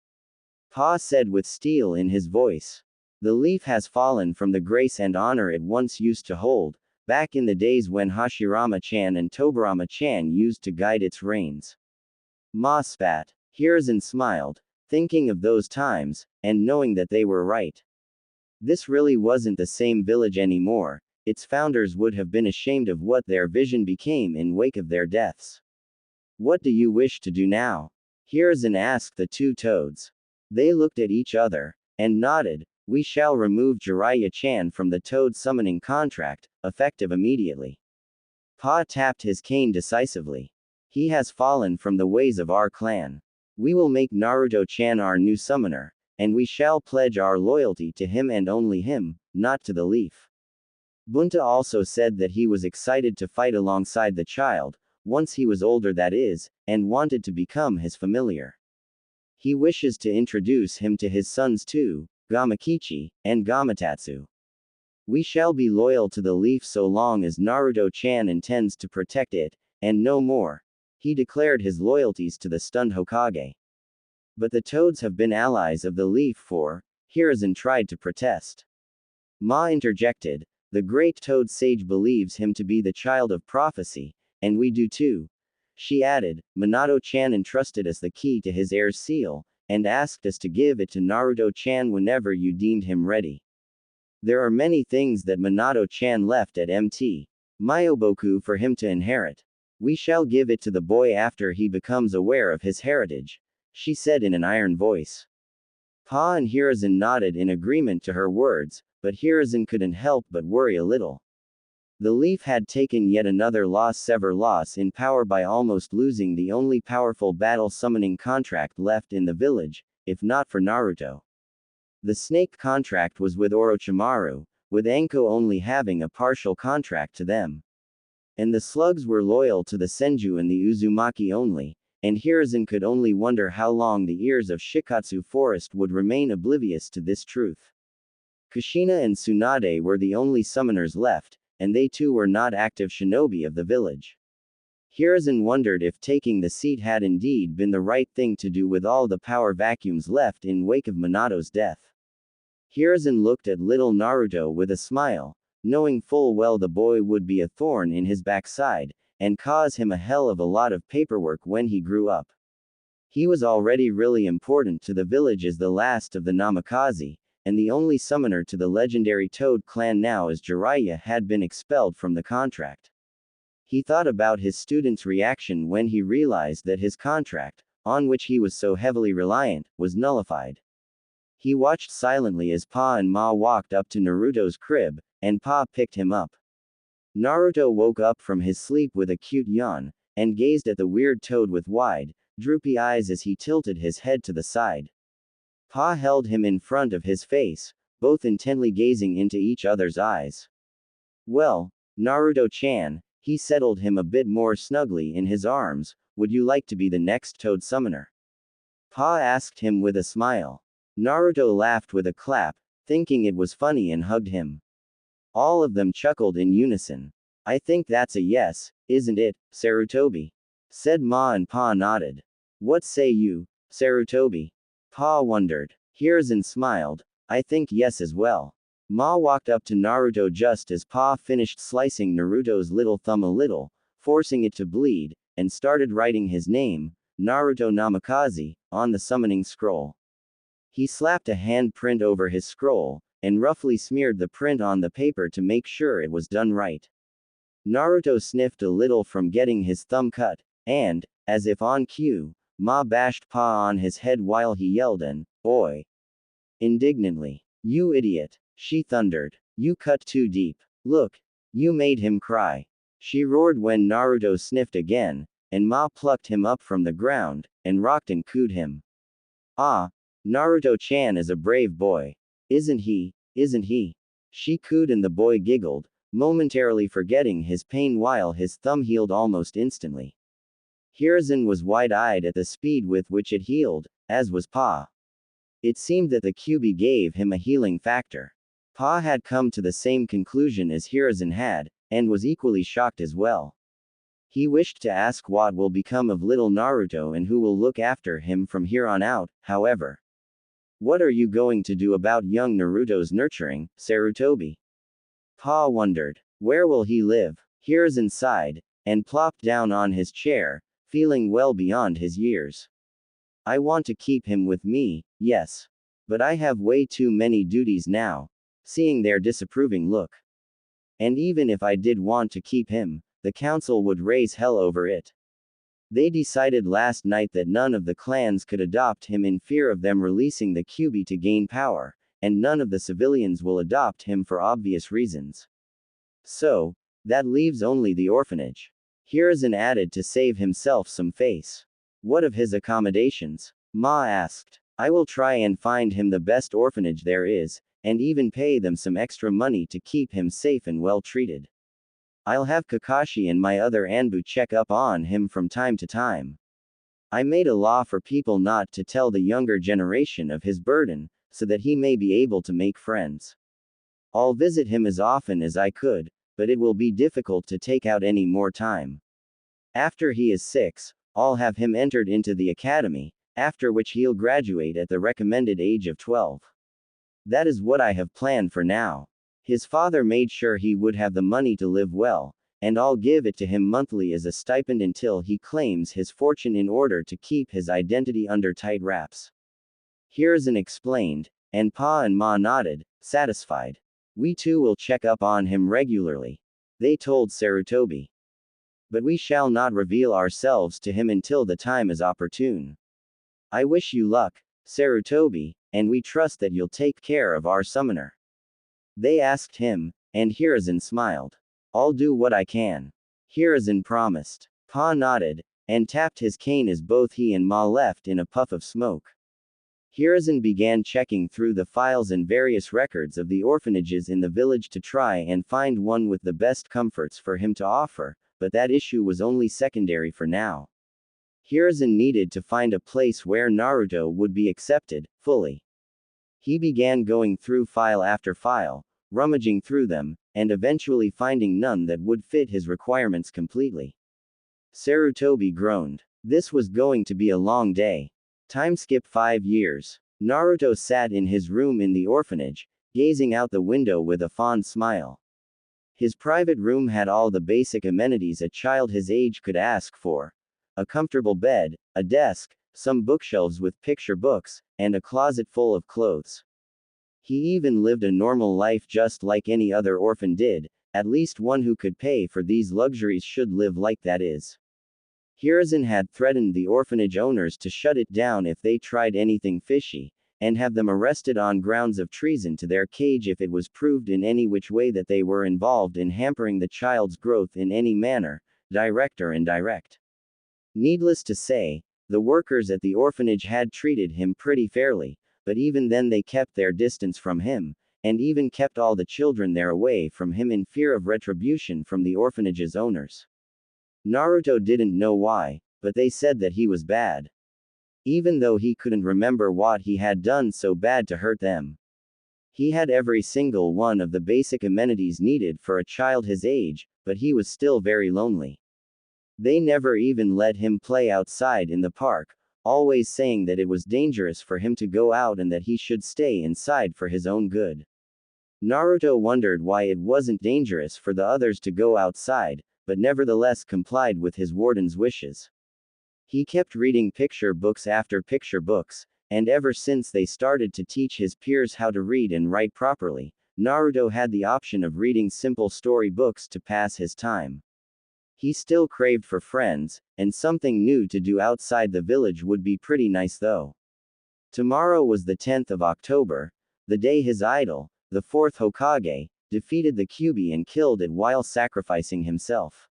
Pa said with steel in his voice. The leaf has fallen from the grace and honor it once used to hold, back in the days when Hashirama-chan and Tobirama-chan used to guide its reins. Ma spat. Hiruzen smiled, thinking of those times, and knowing that they were right. This really wasn't the same village anymore, its founders would have been ashamed of what their vision became in wake of their deaths. What do you wish to do now? Hiruzen asked the two toads. They looked at each other, and nodded. We shall remove Jiraiya-chan from the toad summoning contract, effective immediately. Pa tapped his cane decisively. He has fallen from the ways of our clan. We will make Naruto-chan our new summoner, and we shall pledge our loyalty to him and only him, not to the leaf. Bunta also said that he was excited to fight alongside the child, once he was older that is, and wanted to become his familiar. He wishes to introduce him to his sons too, Gamakichi, and Gamatatsu. We shall be loyal to the leaf so long as Naruto-chan intends to protect it, and no more. He declared his loyalties to the stunned Hokage. But the toads have been allies of the leaf for, Hiruzen tried to protest. Ma interjected, the great toad sage believes him to be the child of prophecy, and we do too. She added, Minato-chan entrusted us the key to his heir's seal, and asked us to give it to Naruto-chan whenever you deemed him ready. There are many things that Minato-chan left at Mt. Myoboku for him to inherit. We shall give it to the boy after he becomes aware of his heritage, she said in an iron voice. Pa and Hiruzen nodded in agreement to her words, but Hiruzen couldn't help but worry a little. The leaf had taken yet another severe loss in power by almost losing the only powerful battle summoning contract left in the village, if not for Naruto. The snake contract was with Orochimaru, with Anko only having a partial contract to them. And the slugs were loyal to the Senju and the Uzumaki only, and Hiruzen could only wonder how long the ears of Shikatsu Forest would remain oblivious to this truth. Kushina and Tsunade were the only summoners left, and they too were not active shinobi of the village. Hiruzen wondered if taking the seat had indeed been the right thing to do with all the power vacuums left in wake of Minato's death. Hiruzen looked at little Naruto with a smile, knowing full well the boy would be a thorn in his backside, and cause him a hell of a lot of paperwork when he grew up. He was already really important to the village as the last of the Namikaze, and the only summoner to the legendary Toad clan now as Jiraiya had been expelled from the contract. He thought about his student's reaction when he realized that his contract, on which he was so heavily reliant, was nullified. He watched silently as Pa and Ma walked up to Naruto's crib, and Pa picked him up. Naruto woke up from his sleep with a cute yawn, and gazed at the weird toad with wide, droopy eyes as he tilted his head to the side. Pa held him in front of his face, both intently gazing into each other's eyes. Well, Naruto-chan, he settled him a bit more snugly in his arms, would you like to be the next toad summoner? Pa asked him with a smile. Naruto laughed with a clap, thinking it was funny and hugged him. All of them chuckled in unison. I think that's a yes, isn't it, Sarutobi? Said Ma and Pa nodded. What say you, Sarutobi? Pa wondered. Hiruzen smiled. I think yes as well. Ma walked up to Naruto just as Pa finished slicing Naruto's little thumb a little, forcing it to bleed, and started writing his name, Naruto Namikaze, on the summoning scroll. He slapped a handprint over his scroll, and roughly smeared the print on the paper to make sure it was done right. Naruto sniffed a little from getting his thumb cut, and, as if on cue, Ma bashed Pa on his head while he yelled an, "Oi!" indignantly. You idiot, she thundered. You cut too deep. Look, you made him cry. She roared when Naruto sniffed again, and Ma plucked him up from the ground, and rocked and cooed him. Ah, Naruto-chan is a brave boy. Isn't he, isn't he? She cooed and the boy giggled, momentarily forgetting his pain while his thumb healed almost instantly. Hiruzen was wide-eyed at the speed with which it healed, as was Pa. It seemed that the Kyuubi gave him a healing factor. Pa had come to the same conclusion as Hiruzen had, and was equally shocked as well. He wished to ask what will become of little Naruto and who will look after him from here on out, however. What are you going to do about young Naruto's nurturing, Sarutobi? Pa wondered. Where will he live? Hiruzen sighed, and plopped down on his chair, feeling well beyond his years. I want to keep him with me, yes. But I have way too many duties now. Seeing their disapproving look. And even if I did want to keep him, the council would raise hell over it. They decided last night that none of the clans could adopt him in fear of them releasing the Kyuubi to gain power, and none of the civilians will adopt him for obvious reasons. So, that leaves only the orphanage. Hiruzen added to save himself some face. What of his accommodations? Ma asked. I will try and find him the best orphanage there is, and even pay them some extra money to keep him safe and well treated. I'll have Kakashi and my other Anbu check up on him from time to time. I made a law for people not to tell the younger generation of his burden, so that he may be able to make friends. I'll visit him as often as I could, but it will be difficult to take out any more time. After he is 6, I'll have him entered into the academy, after which he'll graduate at the recommended age of 12. That is what I have planned for now. His father made sure he would have the money to live well, and I'll give it to him monthly as a stipend until he claims his fortune in order to keep his identity under tight wraps. Hiruzen explained, and Pa and Ma nodded, satisfied. We too will check up on him regularly, they told Sarutobi. But we shall not reveal ourselves to him until the time is opportune. I wish you luck, Sarutobi, and we trust that you'll take care of our summoner. They asked him, and Hiruzen smiled. I'll do what I can. Hiruzen promised. Pa nodded, and tapped his cane as both he and Ma left in a puff of smoke. Hiruzen began checking through the files and various records of the orphanages in the village to try and find one with the best comforts for him to offer, but that issue was only secondary for now. Hiruzen needed to find a place where Naruto would be accepted, fully. He began going through file after file, rummaging through them, and eventually finding none that would fit his requirements completely. Sarutobi groaned. This was going to be a long day. Time skip 5 years. Naruto sat in his room in the orphanage, gazing out the window with a fond smile. His private room had all the basic amenities a child his age could ask for. A comfortable bed, a desk, some bookshelves with picture books, and a closet full of clothes. He even lived a normal life just like any other orphan did, at least one who could pay for these luxuries should live like that is. Hiruzen had threatened the orphanage owners to shut it down if they tried anything fishy, and have them arrested on grounds of treason to their cage if it was proved in any which way that they were involved in hampering the child's growth in any manner, direct or indirect. Needless to say, the workers at the orphanage had treated him pretty fairly, but even then they kept their distance from him, and even kept all the children there away from him in fear of retribution from the orphanage's owners. Naruto didn't know why, but they said that he was bad. Even though he couldn't remember what he had done so bad to hurt them. He had every single one of the basic amenities needed for a child his age, but he was still very lonely. They never even let him play outside in the park, always saying that it was dangerous for him to go out and that he should stay inside for his own good. Naruto wondered why it wasn't dangerous for the others to go outside, but nevertheless complied with his warden's wishes. He kept reading picture books after picture books, and ever since they started to teach his peers how to read and write properly, Naruto had the option of reading simple story books to pass his time. He still craved for friends, and something new to do outside the village would be pretty nice though. Tomorrow was the 10th of October, the day his idol, the 4th Hokage, defeated the Kyuubi and killed it while sacrificing himself.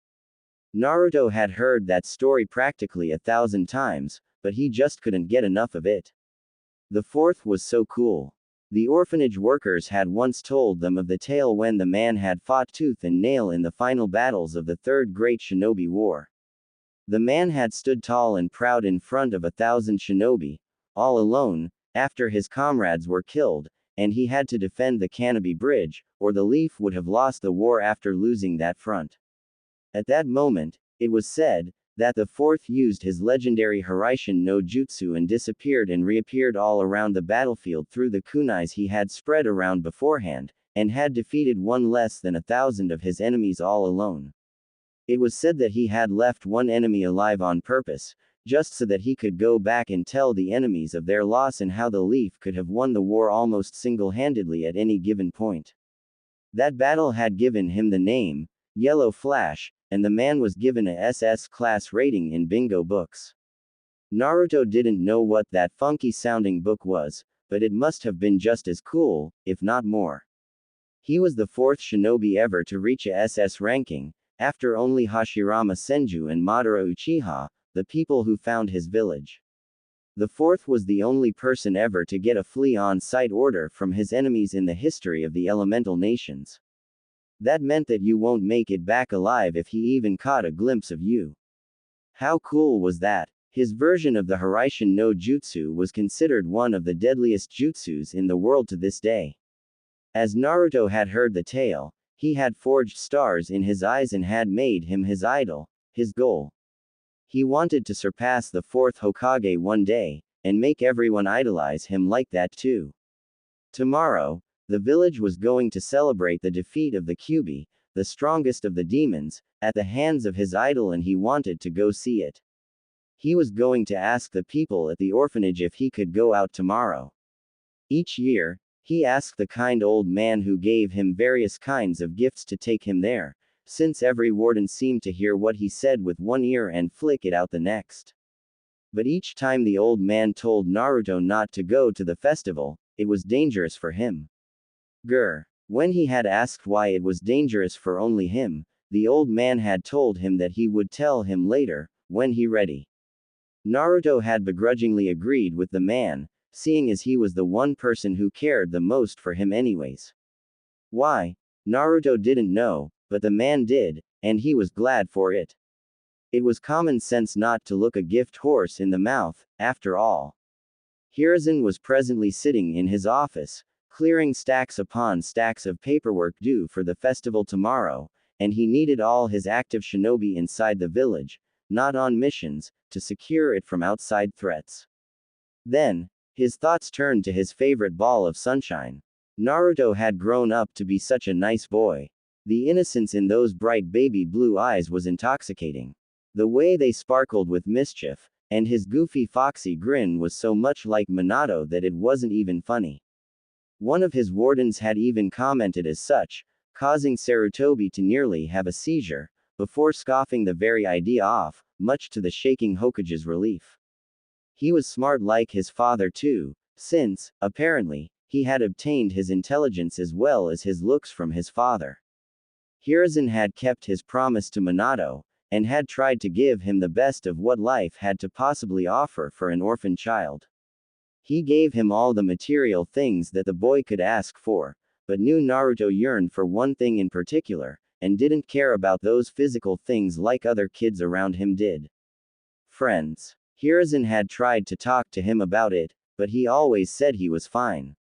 Naruto had heard that story practically 1,000 times, but he just couldn't get enough of it. The 4th was so cool. The orphanage workers had once told them of the tale when the man had fought tooth and nail in the final battles of the Third Great Shinobi War. The man had stood tall and proud in front of 1,000 shinobi, all alone, after his comrades were killed, and he had to defend the Canopy Bridge, or the Leaf would have lost the war after losing that front. At that moment, it was said, that the 4th used his legendary Hiraishin no Jutsu and disappeared and reappeared all around the battlefield through the kunais he had spread around beforehand, and had defeated one less than 1,000 of his enemies all alone. It was said that he had left one enemy alive on purpose, just so that he could go back and tell the enemies of their loss and how the Leaf could have won the war almost single-handedly at any given point. That battle had given him the name, Yellow Flash, and the man was given a SS class rating in bingo books. Naruto didn't know what that funky sounding book was, but it must have been just as cool, if not more. He was the fourth shinobi ever to reach a SS ranking, after only Hashirama Senju and Madara Uchiha, the people who found his village. The fourth was the only person ever to get a flee on-sight order from his enemies in the history of the elemental nations. That meant that you won't make it back alive if he even caught a glimpse of you. How cool was that? His version of the Hiraishin no Jutsu was considered one of the deadliest jutsus in the world to this day. As Naruto had heard the tale, he had forged stars in his eyes and had made him his idol, his goal. He wanted to surpass the fourth Hokage one day, and make everyone idolize him like that too. Tomorrow, the village was going to celebrate the defeat of the Kyuubi, the strongest of the demons, at the hands of his idol, and he wanted to go see it. He was going to ask the people at the orphanage if he could go out tomorrow. Each year, he asked the kind old man who gave him various kinds of gifts to take him there, since every warden seemed to hear what he said with one ear and flick it out the next. But each time the old man told Naruto not to go to the festival, it was dangerous for him. When he had asked why it was dangerous for only him, the old man had told him that he would tell him later, when he ready. Naruto had begrudgingly agreed with the man, seeing as he was the one person who cared the most for him anyways. Why? Naruto didn't know, but the man did, and he was glad for it. It was common sense not to look a gift horse in the mouth, after all. Hiruzen was presently sitting in his office, clearing stacks upon stacks of paperwork due for the festival tomorrow, and he needed all his active shinobi inside the village, not on missions, to secure it from outside threats. Then, his thoughts turned to his favorite ball of sunshine. Naruto had grown up to be such a nice boy. The innocence in those bright baby blue eyes was intoxicating. The way they sparkled with mischief, and his goofy foxy grin was so much like Minato that it wasn't even funny. One of his wardens had even commented as such, causing Sarutobi to nearly have a seizure, before scoffing the very idea off, much to the shaking Hokage's relief. He was smart like his father too, since, apparently, he had obtained his intelligence as well as his looks from his father. Hiruzen had kept his promise to Minato, and had tried to give him the best of what life had to possibly offer for an orphan child. He gave him all the material things that the boy could ask for, but knew Naruto yearned for one thing in particular, and didn't care about those physical things like other kids around him did. Friends. Hiruzen had tried to talk to him about it, but he always said he was fine.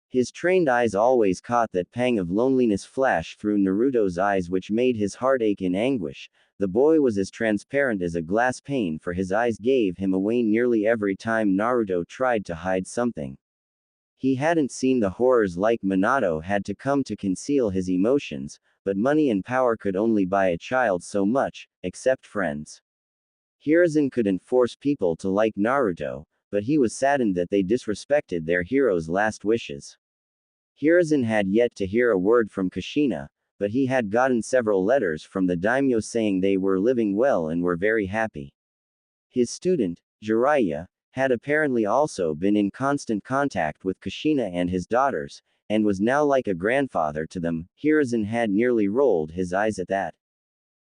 His trained eyes always caught that pang of loneliness flash through Naruto's eyes, which made his heart ache in anguish. The boy was as transparent as a glass pane, for his eyes gave him away nearly every time Naruto tried to hide something. He hadn't seen the horrors like Minato had to come to conceal his emotions, but money and power could only buy a child so much, except friends. Hiruzen couldn't force people to like Naruto, but he was saddened that they disrespected their hero's last wishes. Hiruzen had yet to hear a word from Kushina, but he had gotten several letters from the daimyo saying they were living well and were very happy. His student, Jiraiya, had apparently also been in constant contact with Kushina and his daughters, and was now like a grandfather to them. Hiruzen had nearly rolled his eyes at that.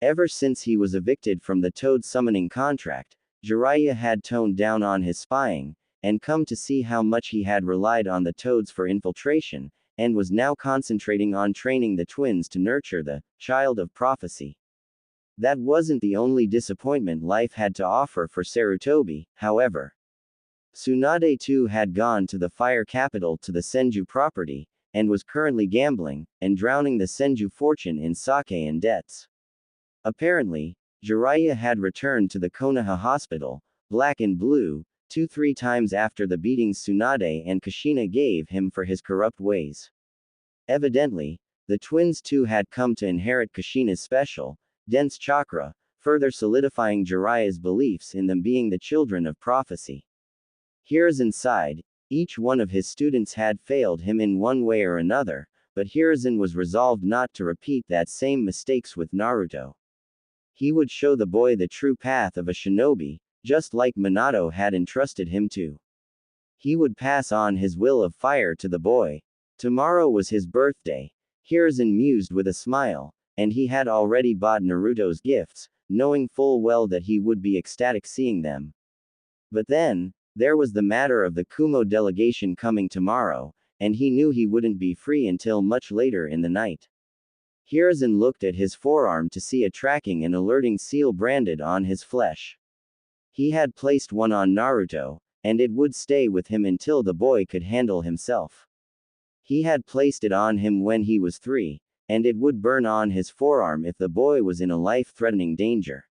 Ever since he was evicted from the Toad summoning contract, Jiraiya had toned down on his spying, and come to see how much he had relied on the Toads for infiltration, and was now concentrating on training the twins to nurture the child of prophecy. That wasn't the only disappointment life had to offer for Sarutobi, however. Tsunade too had gone to the fire capital to the Senju property, and was currently gambling, and drowning the Senju fortune in sake and debts. Apparently, Jiraiya had returned to the Konoha hospital, black and blue, 2-3 times after the beatings Tsunade and Kushina gave him for his corrupt ways. Evidently, the twins too had come to inherit Kushina's special, dense chakra, further solidifying Jiraiya's beliefs in them being the children of prophecy. Hiruzen sighed. Each one of his students had failed him in one way or another, but Hiruzen was resolved not to repeat that same mistakes with Naruto. He would show the boy the true path of a shinobi, just like Minato had entrusted him to. He would pass on his will of fire to the boy. Tomorrow was his birthday. Hiruzen mused with a smile, and he had already bought Naruto's gifts, knowing full well that he would be ecstatic seeing them. But then, there was the matter of the Kumo delegation coming tomorrow, and he knew he wouldn't be free until much later in the night. Hiruzen looked at his forearm to see a tracking and alerting seal branded on his flesh. He had placed one on Naruto, and it would stay with him until the boy could handle himself. He had placed it on him when he was 3, and it would burn on his forearm if the boy was in a life-threatening danger.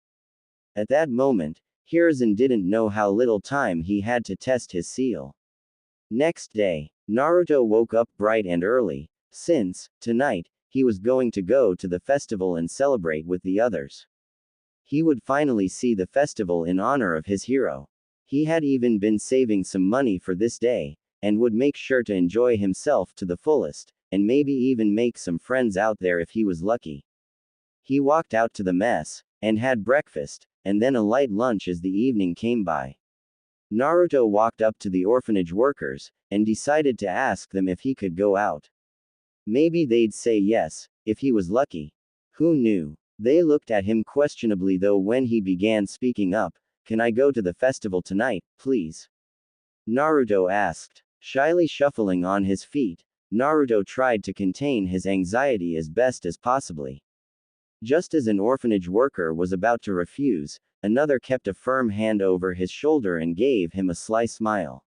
At that moment, Hiruzen didn't know how little time he had to test his seal. Next day, Naruto woke up bright and early, since, tonight, he was going to go to the festival and celebrate with the others. He would finally see the festival in honor of his hero. He had even been saving some money for this day, and would make sure to enjoy himself to the fullest, and maybe even make some friends out there if he was lucky. He walked out to the mess, and had breakfast, and then a light lunch as the evening came by. Naruto walked up to the orphanage workers, and decided to ask them if he could go out. Maybe they'd say yes, if he was lucky. Who knew? They looked at him questionably though when he began speaking up. Can I go to the festival tonight, please? Naruto asked. Shyly shuffling on his feet, Naruto tried to contain his anxiety as best as possibly. Just as an orphanage worker was about to refuse, another kept a firm hand over his shoulder and gave him a sly smile.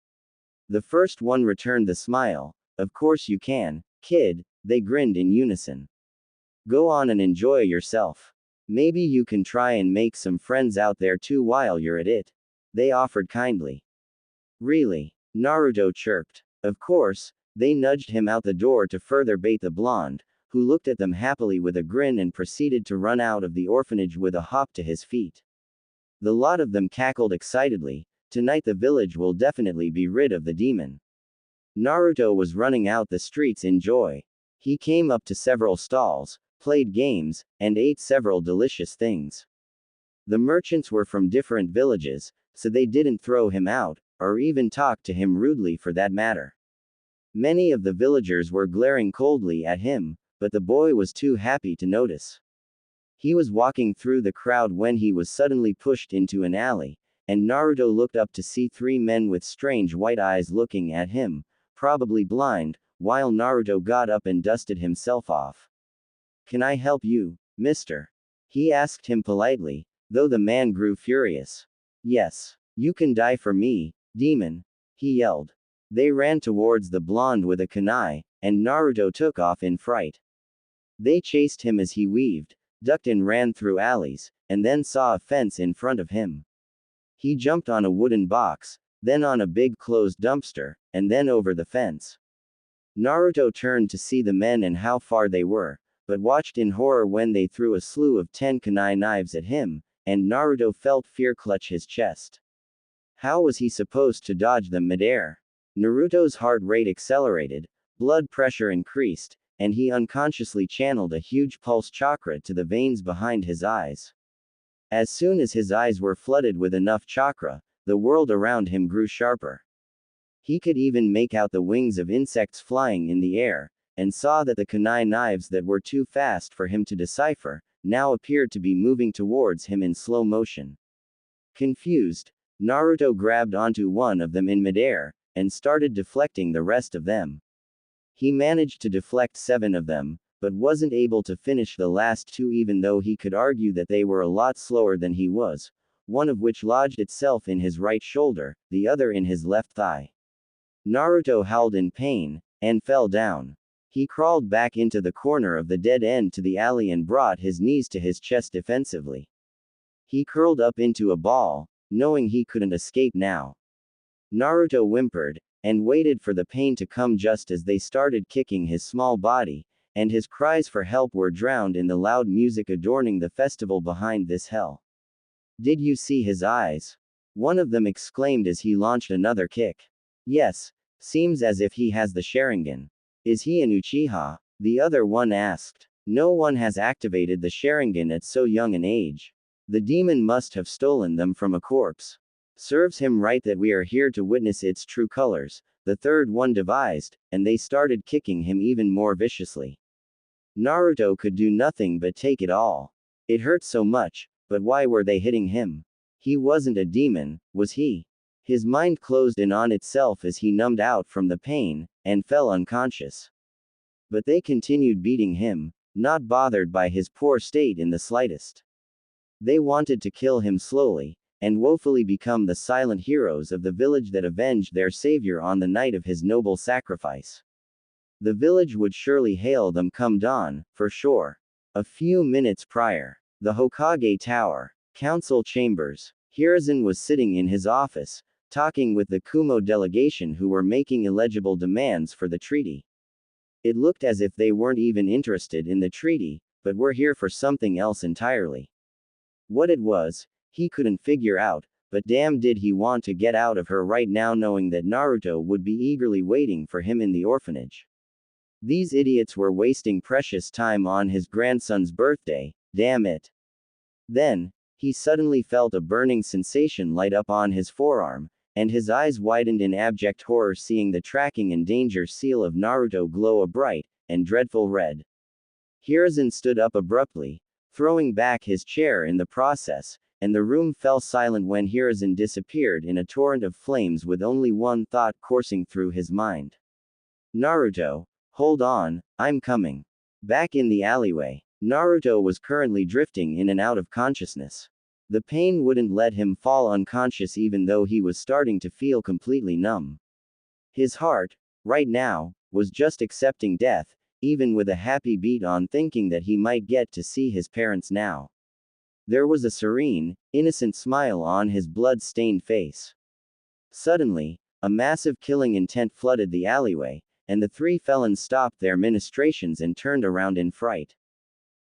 The first one returned the smile. Of course you can, kid, they grinned in unison. Go on and enjoy yourself. Maybe you can try and make some friends out there too while you're at it. They offered kindly. Really? Naruto chirped. Of course, they nudged him out the door to further bait the blonde, who looked at them happily with a grin and proceeded to run out of the orphanage with a hop to his feet. The lot of them cackled excitedly. Tonight the village will definitely be rid of the demon. Naruto was running out the streets in joy. He came up to several stalls, played games, and ate several delicious things. The merchants were from different villages, so they didn't throw him out, or even talk to him rudely for that matter. Many of the villagers were glaring coldly at him, but the boy was too happy to notice. He was walking through the crowd when he was suddenly pushed into an alley, and Naruto looked up to see 3 men with strange white eyes looking at him, probably blind, while Naruto got up and dusted himself off. Can I help you, mister? He asked him politely, though the man grew furious. Yes. You can die for me, demon, he yelled. They ran towards the blonde with a kunai, and Naruto took off in fright. They chased him as he weaved, ducked and ran through alleys, and then saw a fence in front of him. He jumped on a wooden box, then on a big closed dumpster, and then over the fence. Naruto turned to see the men and how far they were, but watched in horror when they threw a slew of 10 kunai knives at him, and Naruto felt fear clutch his chest. How was he supposed to dodge them midair? Naruto's heart rate accelerated, blood pressure increased, and he unconsciously channeled a huge pulse chakra to the veins behind his eyes. As soon as his eyes were flooded with enough chakra, the world around him grew sharper. He could even make out the wings of insects flying in the air, and saw that the kunai knives that were too fast for him to decipher, now appeared to be moving towards him in slow motion. Confused, Naruto grabbed onto one of them in midair, and started deflecting the rest of them. He managed to deflect 7 of them, but wasn't able to finish the last 2 even though he could argue that they were a lot slower than he was, one of which lodged itself in his right shoulder, the other in his left thigh. Naruto howled in pain, and fell down. He crawled back into the corner of the dead end to the alley and brought his knees to his chest defensively. He curled up into a ball, knowing he couldn't escape now. Naruto whimpered, and waited for the pain to come just as they started kicking his small body, and his cries for help were drowned in the loud music adorning the festival behind this hell. Did you see his eyes? One of them exclaimed as he launched another kick. Yes, seems as if he has the Sharingan. Is he an Uchiha? The other one asked. No one has activated the Sharingan at so young an age. The demon must have stolen them from a corpse. Serves him right that we are here to witness its true colors, the third one devised, and they started kicking him even more viciously. Naruto could do nothing but take it all. It hurt so much, but why were they hitting him? He wasn't a demon, was he? His mind closed in on itself as he numbed out from the pain, and fell unconscious. But they continued beating him, not bothered by his poor state in the slightest. They wanted to kill him slowly, and woefully become the silent heroes of the village that avenged their savior on the night of his noble sacrifice. The village would surely hail them come dawn, for sure. A few minutes prior, the Hokage Tower, council chambers, Hiruzen was sitting in his office, talking with the Kumo delegation who were making illegible demands for the treaty. It looked as if they weren't even interested in the treaty, but were here for something else entirely. What it was, he couldn't figure out, but damn did he want to get out of her right now knowing that Naruto would be eagerly waiting for him in the orphanage. These idiots were wasting precious time on his grandson's birthday, damn it. Then, he suddenly felt a burning sensation light up on his forearm, and his eyes widened in abject horror seeing the tracking and danger seal of Naruto glow a bright and dreadful red. Hiruzen stood up abruptly, throwing back his chair in the process, and the room fell silent when Hiruzen disappeared in a torrent of flames with only one thought coursing through his mind. Naruto, hold on, I'm coming. Back in the alleyway, Naruto was currently drifting in and out of consciousness. The pain wouldn't let him fall unconscious even though he was starting to feel completely numb. His heart, right now, was just accepting death, even with a happy beat on thinking that he might get to see his parents now. There was a serene, innocent smile on his blood-stained face. Suddenly, a massive killing intent flooded the alleyway, and the three felons stopped their ministrations and turned around in fright.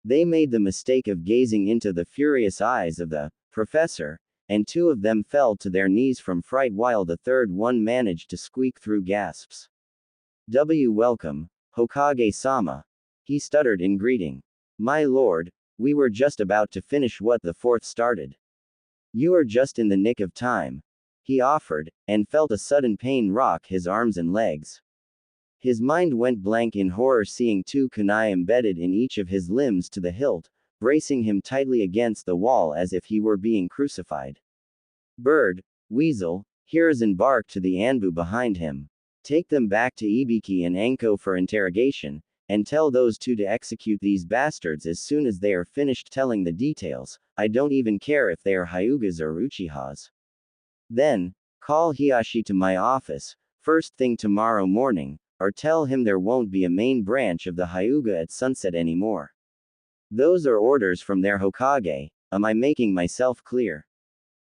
They made the mistake of gazing into the furious eyes of the professor, and two of them fell to their knees from fright while the third one managed to squeak through gasps. Welcome, Hokage-sama. He stuttered in greeting. My lord, we were just about to finish what the fourth started. You are just in the nick of time. He offered, and felt a sudden pain rock his arms and legs. His mind went blank in horror seeing two kunai embedded in each of his limbs to the hilt, bracing him tightly against the wall as if he were being crucified. Bird, weasel, Hiruzen barked to the Anbu behind him. Take them back to Ibiki and Anko for interrogation, and tell those two to execute these bastards as soon as they are finished telling the details. I don't even care if they are Hyugas or Uchihas. Then, call Hiyashi to my office, first thing tomorrow morning, or tell him there won't be a main branch of the Hyuga at sunset anymore. Those are orders from their Hokage, am I making myself clear?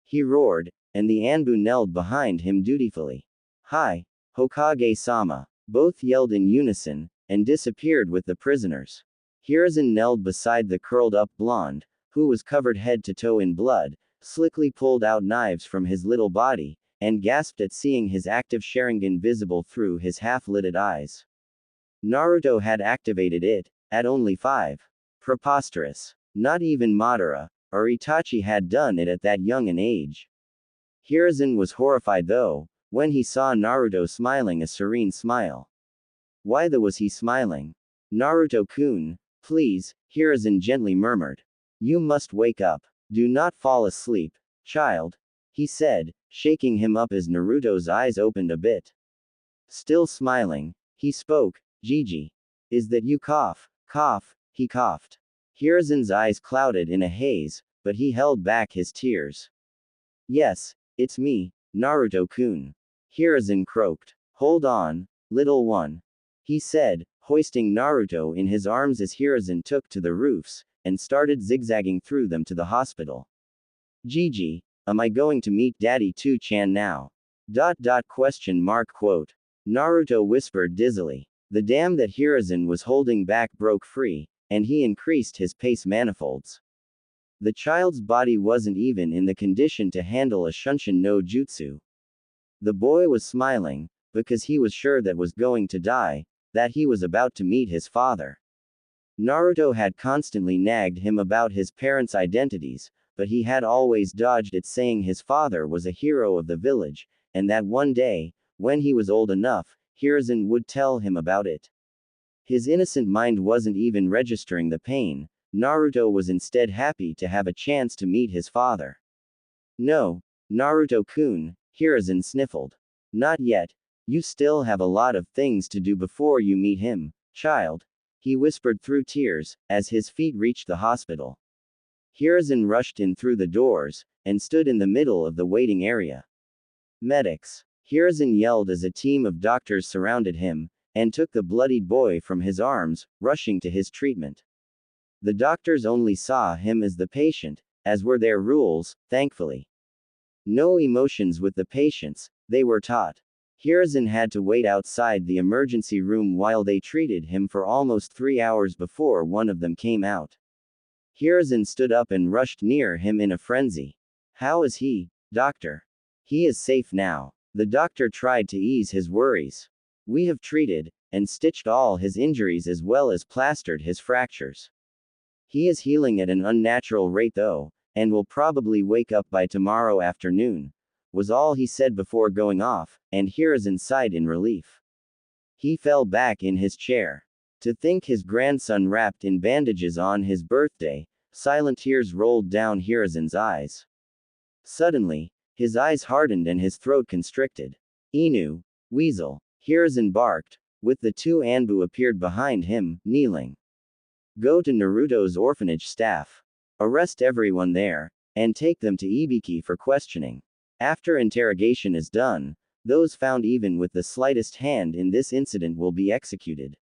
He roared, and the Anbu knelt behind him dutifully. Hi, Hokage-sama. Both yelled in unison, and disappeared with the prisoners. Hiruzen knelt beside the curled-up blonde, who was covered head to toe in blood, slickly pulled out knives from his little body, and gasped at seeing his active Sharingan visible through his half-lidded eyes. Naruto had activated it, at only 5. Preposterous. Not even Madara, or Itachi had done it at that young an age. Hiruzen was horrified though, when he saw Naruto smiling a serene smile. Why was he smiling? Naruto-kun, please, Hiruzen gently murmured. You must wake up. Do not fall asleep, child, he said, shaking him up as Naruto's eyes opened a bit. Still smiling, he spoke, Gigi. Is that you cough? Cough, he coughed. Hiruzen's eyes clouded in a haze, but he held back his tears. Yes, it's me, Naruto-kun. Hiruzen croaked. Hold on, little one. He said, hoisting Naruto in his arms as Hiruzen took to the roofs, and started zigzagging through them to the hospital. Gigi, am I going to meet Daddy 2-chan now? Question mark quote. Naruto whispered dizzily. The dam that Hiruzen was holding back broke free, and he increased his pace manifolds. The child's body wasn't even in the condition to handle a Shunshin no Jutsu. The boy was smiling, because he was sure that was going to die, that he was about to meet his father. Naruto had constantly nagged him about his parents' identities, but he had always dodged it, saying his father was a hero of the village, and that one day, when he was old enough, Hiruzen would tell him about it. His innocent mind wasn't even registering the pain. Naruto was instead happy to have a chance to meet his father. No, Naruto-kun, Hiruzen sniffled. Not yet. You still have a lot of things to do before you meet him, child. He whispered through tears, as his feet reached the hospital. Hiruzen rushed in through the doors, and stood in the middle of the waiting area. Medics! Hiruzen yelled as a team of doctors surrounded him, and took the bloodied boy from his arms, rushing to his treatment. The doctors only saw him as the patient, as were their rules, thankfully. No emotions with the patients, they were taught. Hiruzen had to wait outside the emergency room while they treated him for almost 3 hours before one of them came out. Hiruzen stood up and rushed near him in a frenzy. How is he, doctor? He is safe now. The doctor tried to ease his worries. We have treated and stitched all his injuries as well as plastered his fractures. He is healing at an unnatural rate though, and will probably wake up by tomorrow afternoon, was all he said before going off, and Hiruzen sighed in relief. He fell back in his chair. To think his grandson wrapped in bandages on his birthday, silent tears rolled down Hiruzen's eyes. Suddenly, his eyes hardened and his throat constricted. Inu, weasel, Hiruzen barked, with the two Anbu appeared behind him, kneeling. Go to Naruto's orphanage staff. Arrest everyone there, and take them to Ibiki for questioning. After interrogation is done, those found even with the slightest hand in this incident will be executed.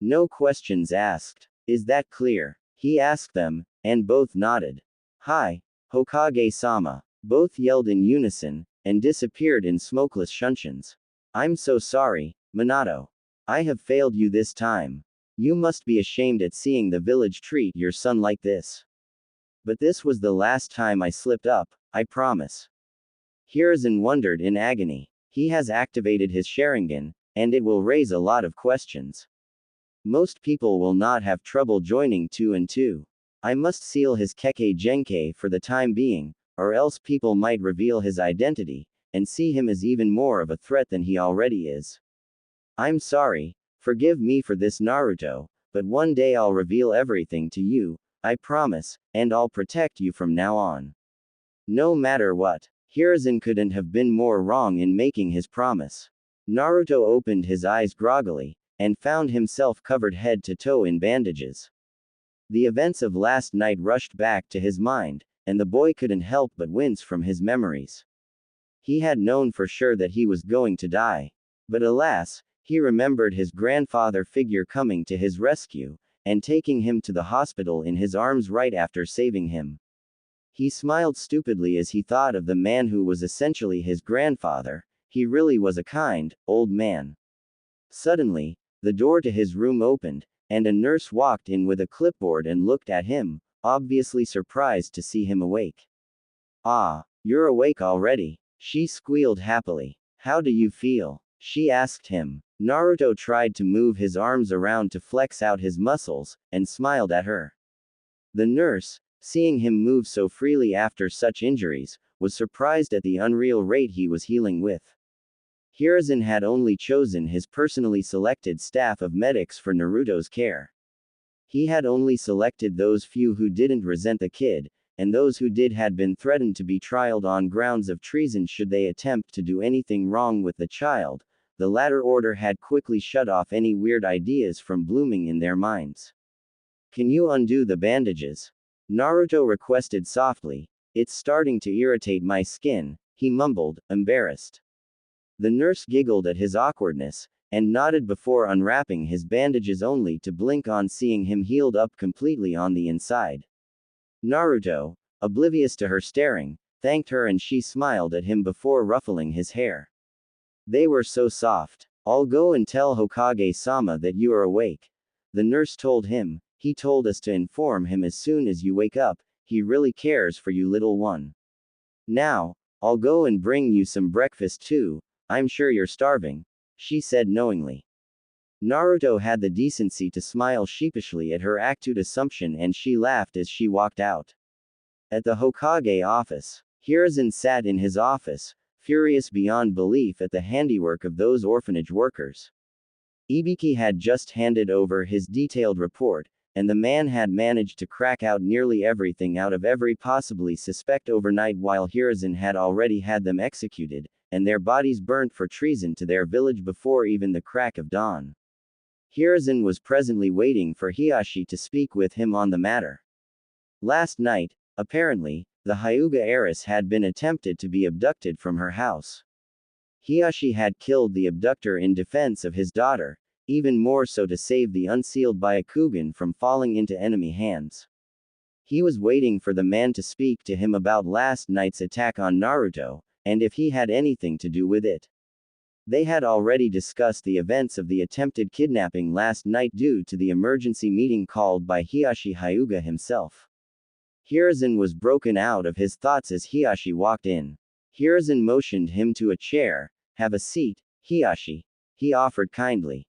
No questions asked. Is that clear? He asked them, and both nodded. Hi, Hokage-sama. Both yelled in unison, and disappeared in smokeless shunshuns. I'm so sorry, Minato. I have failed you this time. You must be ashamed at seeing the village treat your son like this. But this was the last time I slipped up, I promise. Hiruzen wondered in agony. He has activated his Sharingan, and it will raise a lot of questions. Most people will not have trouble joining 2 and 2. I must seal his Kekkei Genkei for the time being, or else people might reveal his identity, and see him as even more of a threat than he already is. I'm sorry, forgive me for this Naruto, but one day I'll reveal everything to you, I promise, and I'll protect you from now on. No matter what. Hiruzen couldn't have been more wrong in making his promise. Naruto opened his eyes groggily, and found himself covered head to toe in bandages. The events of last night rushed back to his mind, and the boy couldn't help but wince from his memories. He had known for sure that he was going to die. But alas, he remembered his grandfather figure coming to his rescue, and taking him to the hospital in his arms right after saving him. He smiled stupidly as he thought of the man who was essentially his grandfather. He really was a kind, old man. Suddenly, the door to his room opened, and a nurse walked in with a clipboard and looked at him, obviously surprised to see him awake. Ah, you're awake already, she squealed happily. How do you feel? She asked him. Naruto tried to move his arms around to flex out his muscles, and smiled at her. The nurse, seeing him move so freely after such injuries, was surprised at the unreal rate he was healing with. Hiruzen had only chosen his personally selected staff of medics for Naruto's care. He had only selected those few who didn't resent the kid, and those who did had been threatened to be trialed on grounds of treason should they attempt to do anything wrong with the child. The latter order had quickly shut off any weird ideas from blooming in their minds. Can you undo the bandages? Naruto requested softly. It's starting to irritate my skin, he mumbled, embarrassed. The nurse giggled at his awkwardness, and nodded before unwrapping his bandages only to blink on seeing him healed up completely on the inside. Naruto, oblivious to her staring, thanked her and she smiled at him before ruffling his hair. They were so soft. I'll go and tell Hokage-sama that you are awake. The nurse told him. He told us to inform him as soon as you wake up. He really cares for you, little one. Now, I'll go and bring you some breakfast too. I'm sure you're starving, she said knowingly. Naruto had the decency to smile sheepishly at her acute assumption and she laughed as she walked out. At the Hokage office, Hiruzen sat in his office, furious beyond belief at the handiwork of those orphanage workers. Ibiki had just handed over his detailed report, and the man had managed to crack out nearly everything out of every possibly suspect overnight while Hiruzen had already had them executed, and their bodies burnt for treason to their village before even the crack of dawn. Hiruzen was presently waiting for Hiashi to speak with him on the matter. Last night, apparently, the Hyuga heiress had been attempted to be abducted from her house. Hiashi had killed the abductor in defense of his daughter, even more so to save the unsealed Byakugan from falling into enemy hands. He was waiting for the man to speak to him about last night's attack on Naruto, and if he had anything to do with it. They had already discussed the events of the attempted kidnapping last night due to the emergency meeting called by Hiashi Hyuga himself. Hiruzen was broken out of his thoughts as Hiashi walked in. Hiruzen motioned him to a chair. "Have a seat, Hiashi," he offered kindly.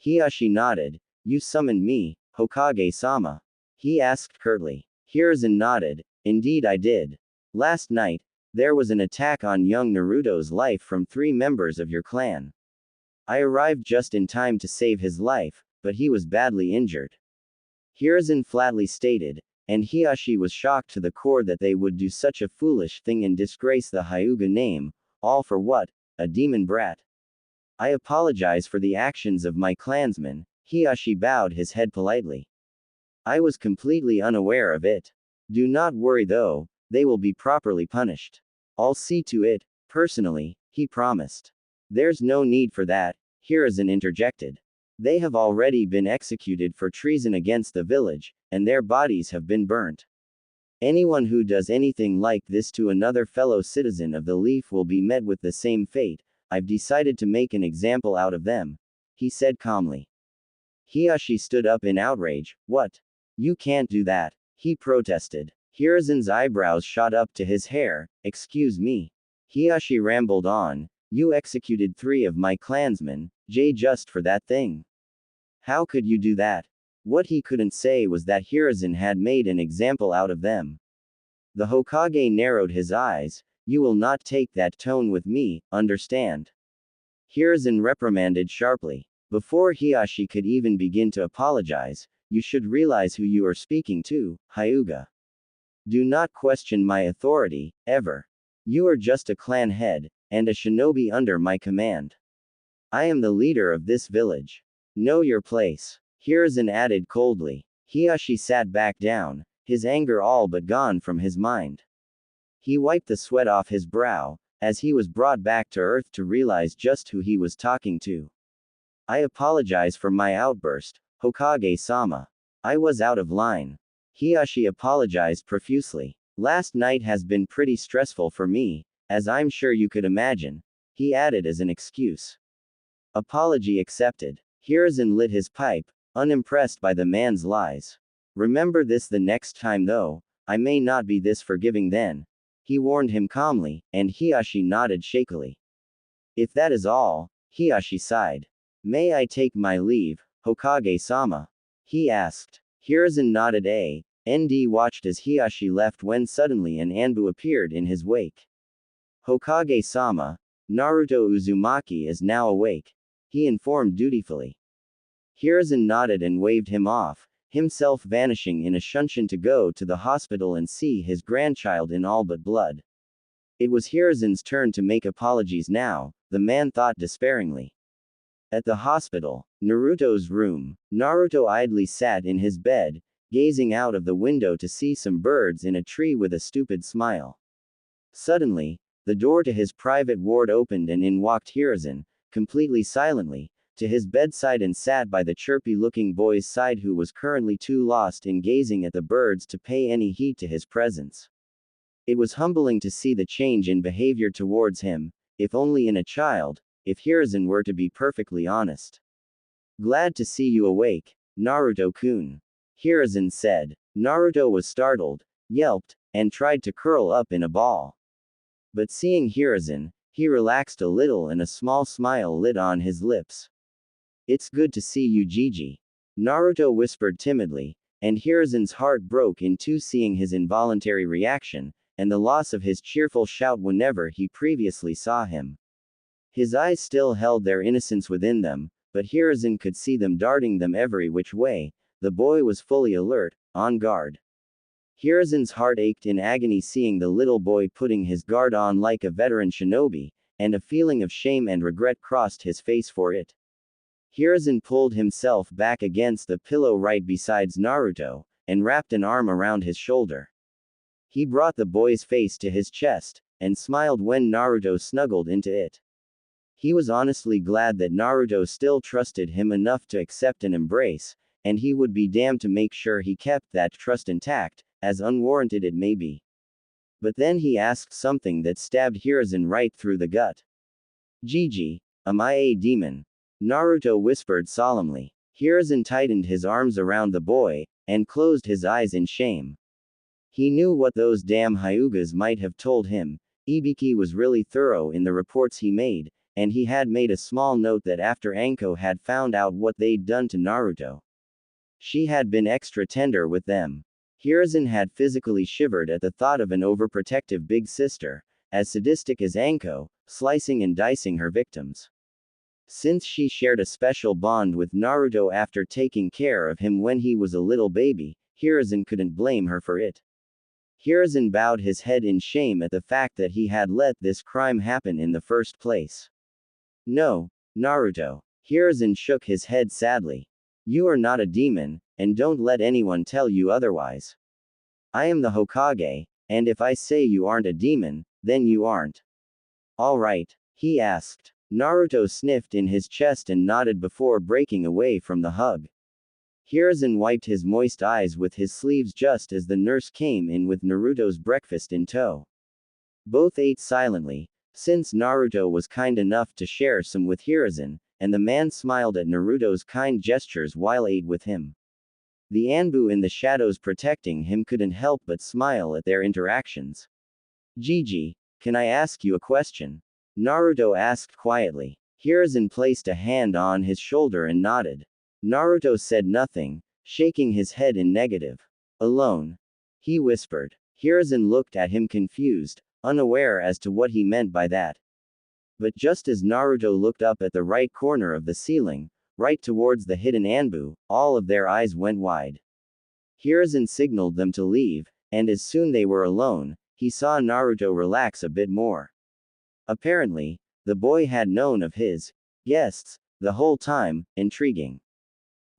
Hiashi nodded. "You summoned me, Hokage-sama?" he asked curtly. Hiruzen nodded. "Indeed I did. Last night, there was an attack on young Naruto's life from 3 members of your clan. I arrived just in time to save his life, but he was badly injured." Hiruzen flatly stated, and Hiashi was shocked to the core that they would do such a foolish thing and disgrace the Hyuga name, all for what? A demon brat. "I apologize for the actions of my clansmen," Hiashi bowed his head politely. "I was completely unaware of it. Do not worry though, they will be properly punished. I'll see to it, personally," he promised. "There's no need for that," Hiruzen interjected. "They have already been executed for treason against the village, and their bodies have been burnt. Anyone who does anything like this to another fellow citizen of the Leaf will be met with the same fate. I've decided to make an example out of them," he said calmly. Hiashi stood up in outrage. "What? You can't do that," he protested. Hiruzen's eyebrows shot up to his hair. "Excuse me." Hiashi rambled on. "You executed 3 of my clansmen, just for that thing. How could you do that?" What he couldn't say was that Hiruzen had made an example out of them. The Hokage narrowed his eyes. "You will not take that tone with me, understand?" Hiruzen reprimanded sharply. Before Hiashi could even begin to apologize, "You should realize who you are speaking to, Hyuga. Do not question my authority, ever. You are just a clan head, and a shinobi under my command. I am the leader of this village. Know your place," Hiruzen added coldly. Hiashi sat back down, his anger all but gone from his mind. He wiped the sweat off his brow, as he was brought back to earth to realize just who he was talking to. "I apologize for my outburst, Hokage-sama. I was out of line." Hiashi apologized profusely. "Last night has been pretty stressful for me, as I'm sure you could imagine," he added as an excuse. Apology accepted. Hiruzen lit his pipe, unimpressed by the man's lies. "Remember this the next time though, I may not be this forgiving then," he warned him calmly, and Hiashi nodded shakily. "If that is all," Hiashi sighed. "May I take my leave, Hokage-sama?" he asked. Hiruzen nodded and watched as Hiashi left when suddenly an Anbu appeared in his wake. "Hokage-sama, Naruto Uzumaki is now awake," he informed dutifully. Hiruzen nodded and waved him off, himself vanishing in a shunshin to go to the hospital and see his grandchild in all but blood. It was Hiruzen's turn to make apologies now, the man thought despairingly. At the hospital, Naruto's room, Naruto idly sat in his bed, gazing out of the window to see some birds in a tree with a stupid smile. Suddenly, the door to his private ward opened and in walked Hiruzen, completely silently, to his bedside and sat by the chirpy-looking boy's side who was currently too lost in gazing at the birds to pay any heed to his presence. It was humbling to see the change in behavior towards him, if only in a child, if Hiruzen were to be perfectly honest. "Glad to see you awake, Naruto-kun," Hiruzen said. Naruto was startled, yelped, and tried to curl up in a ball. But seeing Hiruzen, he relaxed a little and a small smile lit on his lips. It's good to see you, Gigi. Naruto whispered timidly, and Hiruzen's heart broke in two seeing his involuntary reaction, and the loss of his cheerful shout whenever he previously saw him. His eyes still held their innocence within them, but Hiruzen could see them darting them every which way. The boy was fully alert, on guard. Hiruzen's heart ached in agony seeing the little boy putting his guard on like a veteran shinobi, and a feeling of shame and regret crossed his face for it. Hiruzen pulled himself back against the pillow right beside Naruto, and wrapped an arm around his shoulder. He brought the boy's face to his chest, and smiled when Naruto snuggled into it. He was honestly glad that Naruto still trusted him enough to accept an embrace, and he would be damned to make sure he kept that trust intact, as unwarranted it may be. But then he asked something that stabbed Hiruzen right through the gut. Gigi, am I a demon? Naruto whispered solemnly. Hiruzen tightened his arms around the boy, and closed his eyes in shame. He knew what those damn Hyugas might have told him. Ibiki was really thorough in the reports he made, and he had made a small note that after Anko had found out what they'd done to Naruto, she had been extra tender with them. Hiruzen had physically shivered at the thought of an overprotective big sister, as sadistic as Anko, slicing and dicing her victims. Since she shared a special bond with Naruto after taking care of him when he was a little baby, Hiruzen couldn't blame her for it. Hiruzen bowed his head in shame at the fact that he had let this crime happen in the first place. No, Naruto. Hiruzen shook his head sadly. You are not a demon, and don't let anyone tell you otherwise. I am the Hokage, and if I say you aren't a demon, then you aren't. All right, he asked. Naruto sniffed in his chest and nodded before breaking away from the hug. Hiruzen wiped his moist eyes with his sleeves just as the nurse came in with Naruto's breakfast in tow. Both ate silently, since Naruto was kind enough to share some with Hiruzen, and the man smiled at Naruto's kind gestures while ate with him. The Anbu in the shadows protecting him couldn't help but smile at their interactions. Gigi, can I ask you a question? Naruto asked quietly. Hiruzen placed a hand on his shoulder and nodded. Naruto said nothing, shaking his head in negative. Alone? He whispered. Hiruzen looked at him confused, unaware as to what he meant by that. But just as Naruto looked up at the right corner of the ceiling, right towards the hidden Anbu, all of their eyes went wide. Hiruzen signaled them to leave, and as soon they were alone, he saw Naruto relax a bit more. Apparently, the boy had known of his guests the whole time. Intriguing.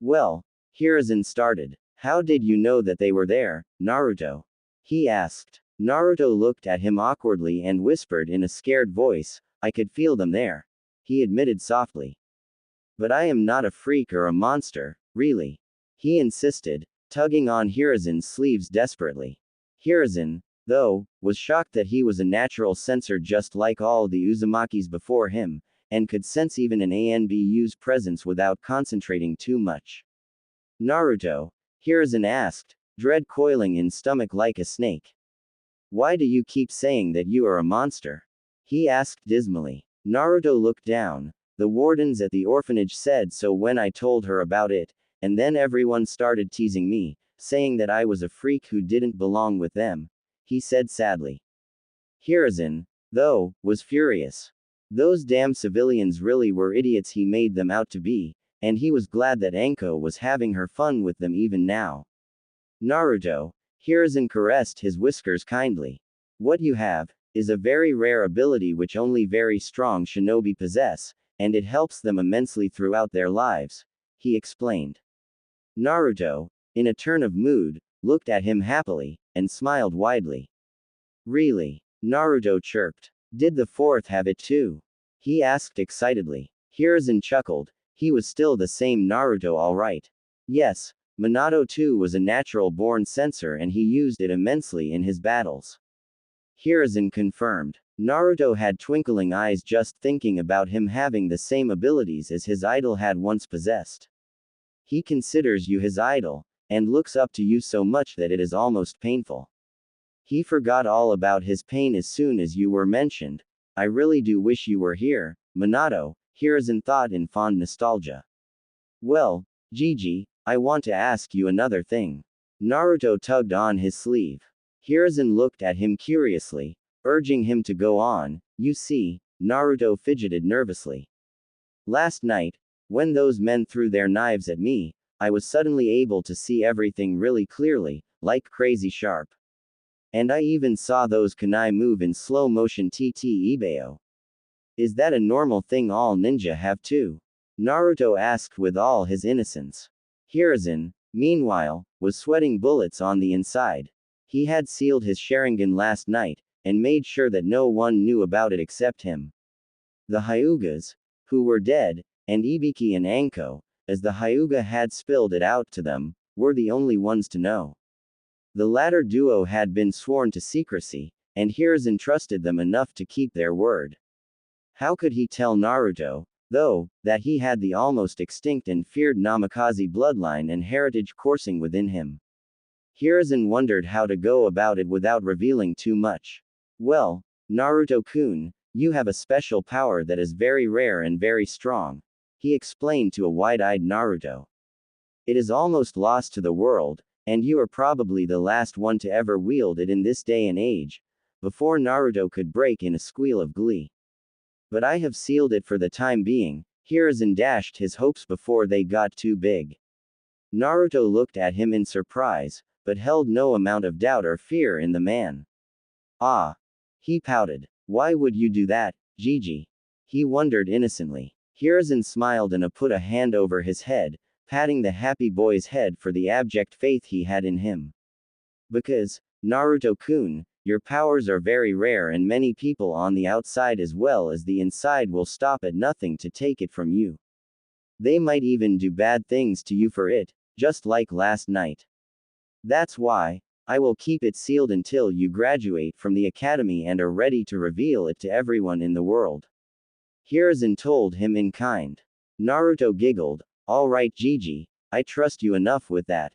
Well, Hiruzen started. How did you know that they were there, Naruto? He asked. Naruto looked at him awkwardly and whispered in a scared voice, I could feel them there. He admitted softly. But I am not a freak or a monster, really. He insisted, tugging on Hiruzen's sleeves desperately. Hiruzen, though, was shocked that he was a natural sensor just like all the Uzumakis before him, and could sense even an ANBU's presence without concentrating too much. Naruto? Hiruzen asked, dread coiling in stomach like a snake. Why do you keep saying that you are a monster? He asked dismally. Naruto looked down. The wardens at the orphanage said so when I told her about it, and then everyone started teasing me, saying that I was a freak who didn't belong with them, he said sadly. Hiruzen, though, was furious. Those damn civilians really were idiots he made them out to be, and he was glad that Anko was having her fun with them even now. Naruto, Hiruzen caressed his whiskers kindly. What you have is a very rare ability which only very strong shinobi possess, and it helps them immensely throughout their lives, he explained. Naruto, in a turn of mood, looked at him happily, and smiled widely. Really? Naruto chirped. Did the fourth have it too? He asked excitedly. Hiruzen chuckled. He was still the same Naruto all right. Yes, Minato too was a natural-born sensor and he used it immensely in his battles. Hiruzen confirmed. Naruto had twinkling eyes just thinking about him having the same abilities as his idol had once possessed. He considers you his idol, and looks up to you so much that it is almost painful. He forgot all about his pain as soon as you were mentioned. I really do wish you were here, Minato, Hiruzen thought in fond nostalgia. Well, Gigi, I want to ask you another thing. Naruto tugged on his sleeve. Hiruzen looked at him curiously, urging him to go on. You see, Naruto fidgeted nervously. Last night, when those men threw their knives at me, I was suddenly able to see everything really clearly, like crazy sharp. And I even saw those kunai move in slow motion Ibeo. Is that a normal thing all ninja have too? Naruto asked with all his innocence. Hiruzen, meanwhile, was sweating bullets on the inside. He had sealed his Sharingan last night, and made sure that no one knew about it except him. The Hyugas, who were dead, and Ibiki and Anko, as the Hyuga had spilled it out to them, were the only ones to know. The latter duo had been sworn to secrecy, and Hiruzen trusted them enough to keep their word. How could he tell Naruto, though, that he had the almost extinct and feared Namikaze bloodline and heritage coursing within him? Hiruzen wondered how to go about it without revealing too much. Well, Naruto-kun, you have a special power that is very rare and very strong, he explained to a wide-eyed Naruto. It is almost lost to the world, and you are probably the last one to ever wield it in this day and age. Before Naruto could break in a squeal of glee. But I have sealed it for the time being. Hiruzen dashed his hopes before they got too big. Naruto looked at him in surprise, but held no amount of doubt or fear in the man. Ah. He pouted. Why would you do that, Gigi? He wondered innocently. Hiruzen smiled and put a hand over his head, patting the happy boy's head for the abject faith he had in him. Because, Naruto-kun, your powers are very rare and many people on the outside as well as the inside will stop at nothing to take it from you. They might even do bad things to you for it, just like last night. That's why, I will keep it sealed until you graduate from the academy and are ready to reveal it to everyone in the world. Hiruzen told him in kind. Naruto giggled. All right Gigi, I trust you enough with that.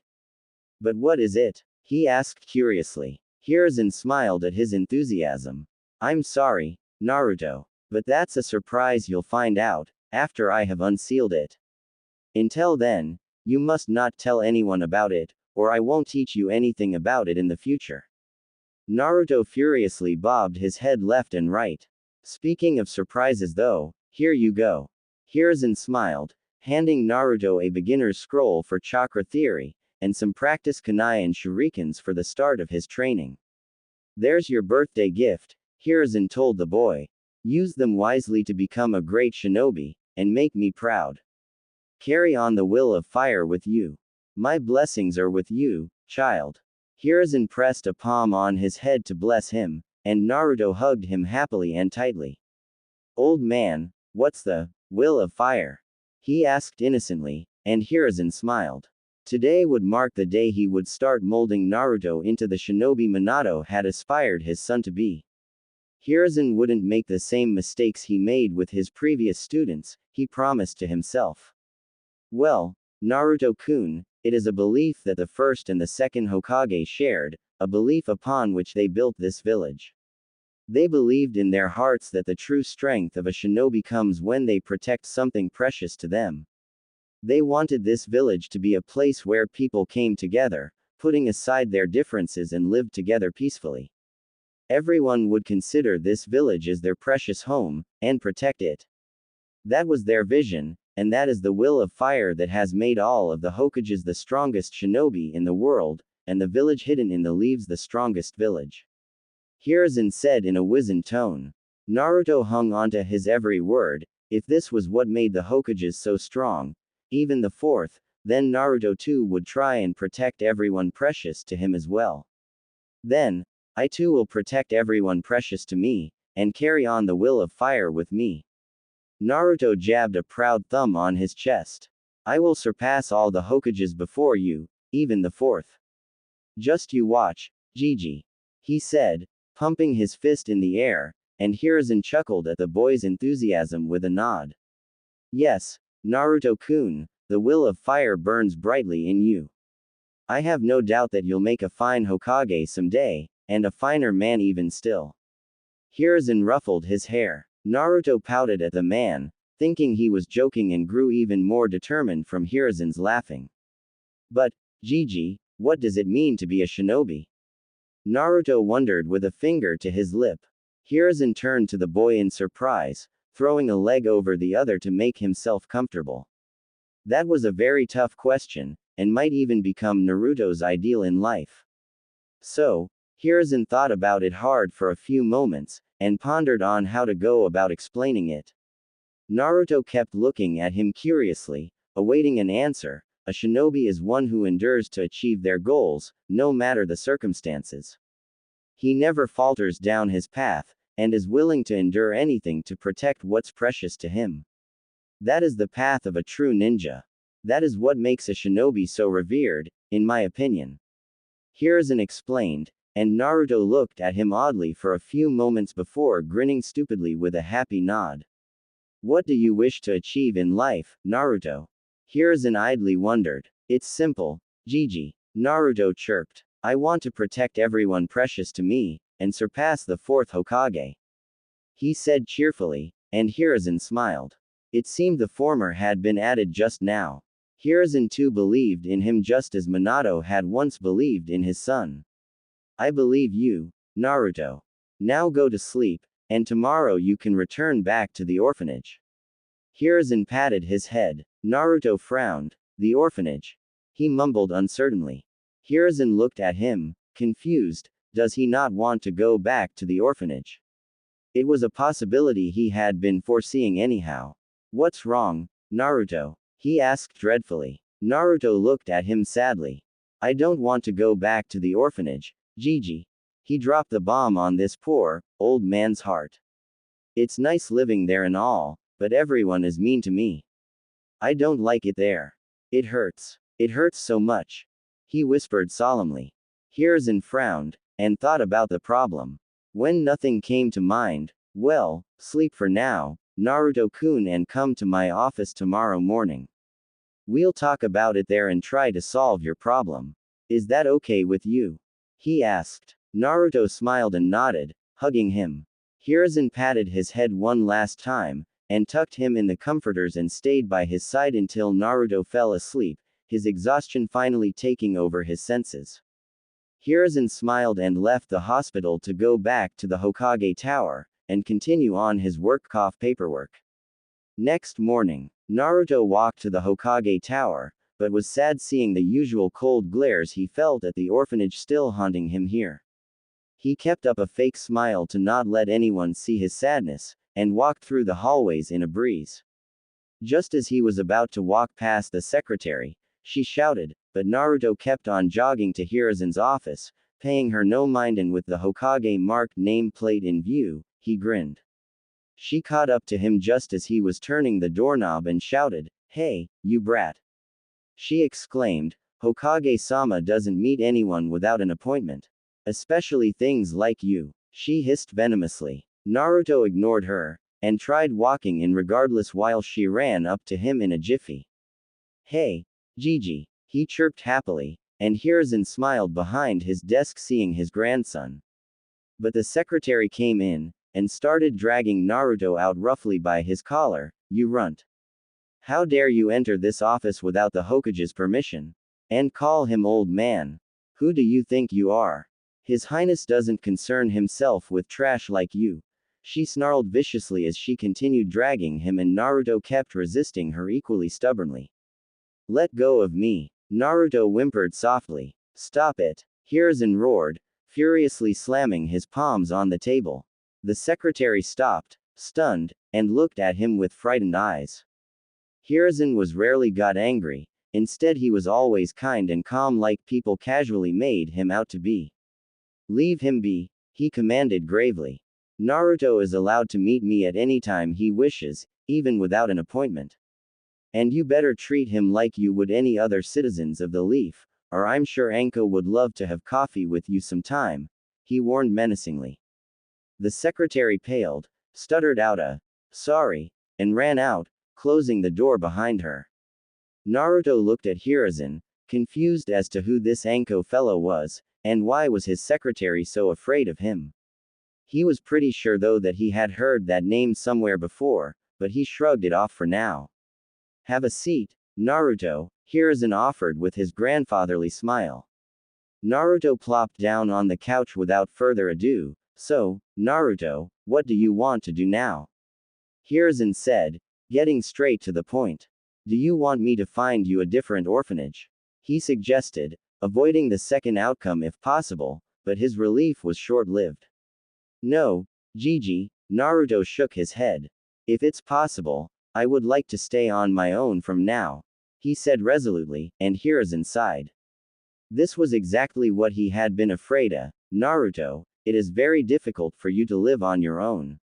But what is it? He asked curiously. Hiruzen smiled at his enthusiasm. I'm sorry, Naruto, but that's a surprise you'll find out, after I have unsealed it. Until then, you must not tell anyone about it, or I won't teach you anything about it in the future. Naruto furiously bobbed his head left and right. Speaking of surprises though, here you go. Hiruzen smiled, handing Naruto a beginner's scroll for chakra theory, and some practice kunai and shurikens for the start of his training. There's your birthday gift, Hiruzen told the boy. Use them wisely to become a great shinobi, and make me proud. Carry on the will of fire with you. My blessings are with you, child. Hiruzen pressed a palm on his head to bless him, and Naruto hugged him happily and tightly. Old man, what's the will of fire? He asked innocently, and Hiruzen smiled. Today would mark the day he would start molding Naruto into the shinobi Minato had aspired his son to be. Hiruzen wouldn't make the same mistakes he made with his previous students, he promised to himself. Well, Naruto-kun, it is a belief that the first and the second Hokage shared, a belief upon which they built this village. They believed in their hearts that the true strength of a shinobi comes when they protect something precious to them. They wanted this village to be a place where people came together, putting aside their differences and lived together peacefully. Everyone would consider this village as their precious home, and protect it. That was their vision, and that is the will of fire that has made all of the Hokages the strongest shinobi in the world, and the village hidden in the leaves the strongest village. Hiruzen said in a wizened tone. Naruto hung onto his every word. If this was what made the Hokages so strong, even the fourth, then Naruto too would try and protect everyone precious to him as well. Then, I too will protect everyone precious to me, and carry on the will of fire with me. Naruto jabbed a proud thumb on his chest. I will surpass all the Hokages before you, even the fourth. Just you watch, Gigi. He said, pumping his fist in the air, and Hiruzen chuckled at the boy's enthusiasm with a nod. Yes, Naruto-kun, the will of fire burns brightly in you. I have no doubt that you'll make a fine Hokage someday, and a finer man even still. Hiruzen ruffled his hair. Naruto pouted at the man, thinking he was joking and grew even more determined from Hiruzen's laughing. But, Gigi, what does it mean to be a shinobi? Naruto wondered with a finger to his lip. Hiruzen turned to the boy in surprise, throwing a leg over the other to make himself comfortable. That was a very tough question, and might even become Naruto's ideal in life. So, Hiruzen thought about it hard for a few moments, and pondered on how to go about explaining it. Naruto kept looking at him curiously, awaiting an answer. A shinobi is one who endures to achieve their goals, no matter the circumstances. He never falters down his path, and is willing to endure anything to protect what's precious to him. That is the path of a true ninja. That is what makes a shinobi so revered, in my opinion. Hiruzen explained, and Naruto looked at him oddly for a few moments before grinning stupidly with a happy nod. What do you wish to achieve in life, Naruto? Hiruzen idly wondered. It's simple, Gigi. Naruto chirped. I want to protect everyone precious to me, and surpass the fourth Hokage. He said cheerfully, and Hiruzen smiled. It seemed the former had been added just now. Hiruzen too believed in him just as Minato had once believed in his son. I believe you, Naruto. Now go to sleep, and tomorrow you can return back to the orphanage. Hiruzen patted his head. Naruto frowned. The orphanage? He mumbled uncertainly. Hiruzen looked at him, confused. Does he not want to go back to the orphanage? It was a possibility he had been foreseeing anyhow. What's wrong, Naruto? He asked dreadfully. Naruto looked at him sadly. I don't want to go back to the orphanage, Gigi. He dropped the bomb on this poor, old man's heart. It's nice living there and all, but everyone is mean to me. I don't like it there. It hurts. It hurts so much. He whispered solemnly. Hiruzen frowned, and thought about the problem. When nothing came to mind, well, sleep for now, Naruto-kun, and come to my office tomorrow morning. We'll talk about it there and try to solve your problem. Is that okay with you? He asked. Naruto smiled and nodded, hugging him. Hiruzen patted his head one last time, and tucked him in the comforters and stayed by his side until Naruto fell asleep, his exhaustion finally taking over his senses. Hiruzen smiled and left the hospital to go back to the Hokage Tower, and continue on his paperwork. Next morning, Naruto walked to the Hokage Tower, but was sad seeing the usual cold glares he felt at the orphanage still haunting him here. He kept up a fake smile to not let anyone see his sadness, and walked through the hallways in a breeze. Just as he was about to walk past the secretary, she shouted, but Naruto kept on jogging to Hiruzen's office, paying her no mind, and with the Hokage marked nameplate in view, he grinned. She caught up to him just as he was turning the doorknob and shouted, "Hey, you brat!" She exclaimed, "Hokage-sama doesn't meet anyone without an appointment. Especially things like you." She hissed venomously. Naruto ignored her, and tried walking in regardless while she ran up to him in a jiffy. "Hey, Gigi," he chirped happily, and Hiruzen smiled behind his desk seeing his grandson. But the secretary came in, and started dragging Naruto out roughly by his collar. "You runt. How dare you enter this office without the Hokage's permission? And call him old man. Who do you think you are? His Highness doesn't concern himself with trash like you." She snarled viciously as she continued dragging him, and Naruto kept resisting her equally stubbornly. "Let go of me." Naruto whimpered softly. "Stop it." Hiruzen roared, furiously slamming his palms on the table. The secretary stopped, stunned, and looked at him with frightened eyes. Hiruzen was rarely got angry, instead he was always kind and calm like people casually made him out to be. "Leave him be," he commanded gravely. "Naruto is allowed to meet me at any time he wishes, even without an appointment. And you better treat him like you would any other citizens of the Leaf, or I'm sure Anko would love to have coffee with you sometime," he warned menacingly. The secretary paled, stuttered out a "sorry," and ran out, closing the door behind her. Naruto looked at Hiruzen, confused as to who this Anko fellow was, and why was his secretary so afraid of him. He was pretty sure though that he had heard that name somewhere before, but he shrugged it off for now. Have a seat, Naruto, Hiruzen offered with his grandfatherly smile. Naruto plopped down on the couch without further ado. So, Naruto, what do you want to do now? Hiruzen said, getting straight to the point. Do you want me to find you a different orphanage? He suggested, avoiding the second outcome if possible, but his relief was short-lived. No, Gigi, Naruto shook his head. If it's possible, I would like to stay on my own from now, he said resolutely, and Hiruzen sighed. This was exactly what he had been afraid of. Naruto, it is very difficult for you to live on your own.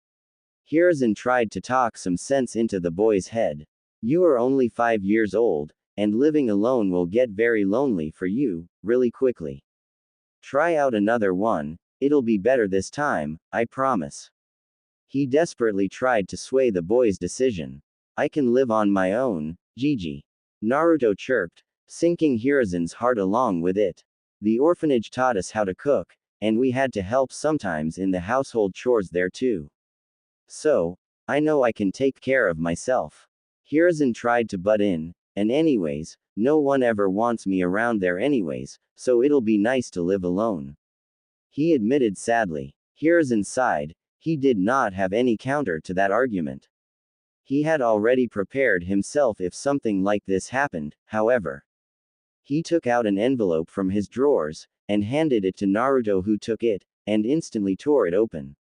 Hiruzen tried to talk some sense into the boy's head. You are only 5 years old, and living alone will get very lonely for you, really quickly. Try out another one, it'll be better this time, I promise. He desperately tried to sway the boy's decision. I can live on my own, Gigi. Naruto chirped, sinking Hiruzen's heart along with it. The orphanage taught us how to cook, and we had to help sometimes in the household chores there too. So, I know I can take care of myself. Hiruzen tried to butt in, and anyways, no one ever wants me around there anyways, so it'll be nice to live alone. He admitted sadly. Hiruzen sighed, he did not have any counter to that argument. He had already prepared himself if something like this happened, however. He took out an envelope from his drawers, and handed it to Naruto, who took it, and instantly tore it open.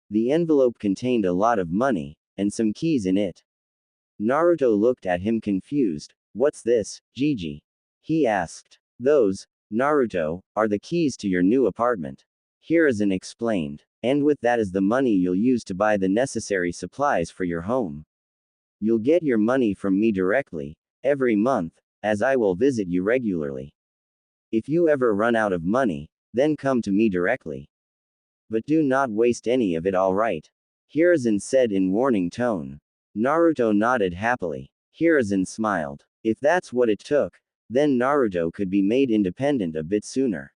The envelope contained a lot of money, and some keys in it. Naruto looked at him confused. What's this, Gigi? He asked. Those, Naruto, are the keys to your new apartment. Hiruzen explained. And with that is the money you'll use to buy the necessary supplies for your home. You'll get your money from me directly, every month, as I will visit you regularly. If you ever run out of money, then come to me directly. But do not waste any of it, alright? Hiruzen said in warning tone. Naruto nodded happily. Hiruzen smiled. If that's what it took, then Naruto could be made independent a bit sooner.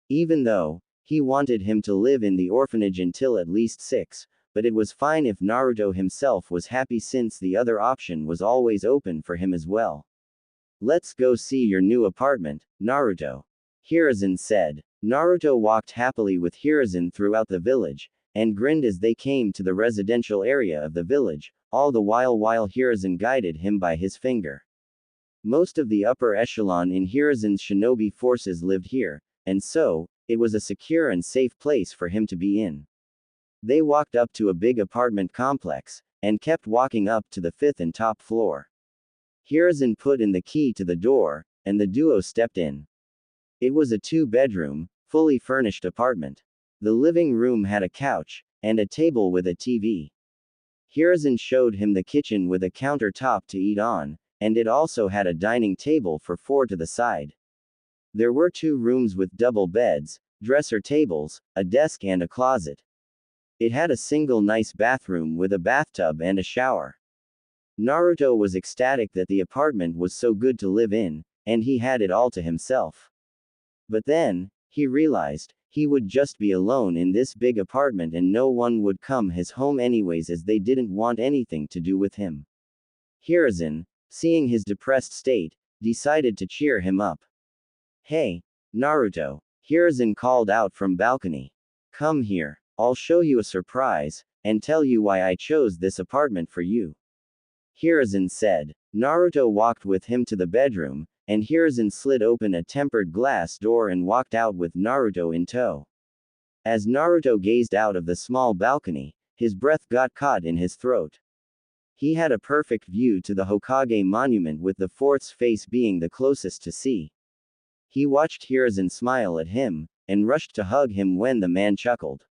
Even though, he wanted him to live in the orphanage until at least 6, but it was fine if Naruto himself was happy since the other option was always open for him as well. Let's go see your new apartment, Naruto. Hiruzen said. Naruto walked happily with Hiruzen throughout the village, and grinned as they came to the residential area of the village, all the while Hiruzen guided him by his finger. Most of the upper echelon in Hiruzen's shinobi forces lived here, and so, it was a secure and safe place for him to be in. They walked up to a big apartment complex, and kept walking up to the 5th and top floor. Hiruzen put in the key to the door, and the duo stepped in. It was a 2-bedroom, fully furnished apartment. The living room had a couch, and a table with a TV. Hiruzen showed him the kitchen with a countertop to eat on, and it also had a dining table for 4 to the side. There were 2 rooms with double beds, dresser tables, a desk and a closet. It had a single nice bathroom with a bathtub and a shower. Naruto was ecstatic that the apartment was so good to live in, and he had it all to himself. But then, he realized, he would just be alone in this big apartment and no one would come his home anyways as they didn't want anything to do with him. Hiruzen, seeing his depressed state, decided to cheer him up. Hey, Naruto, Hiruzen called out from balcony. Come here, I'll show you a surprise, and tell you why I chose this apartment for you. Hiruzen said. Naruto walked with him to the bedroom, and Hiruzen slid open a tempered glass door and walked out with Naruto in tow. As Naruto gazed out of the small balcony, his breath got caught in his throat. He had a perfect view to the Hokage monument with the 4th's face being the closest to see. He watched Hiruzen smile at him, and rushed to hug him when the man chuckled.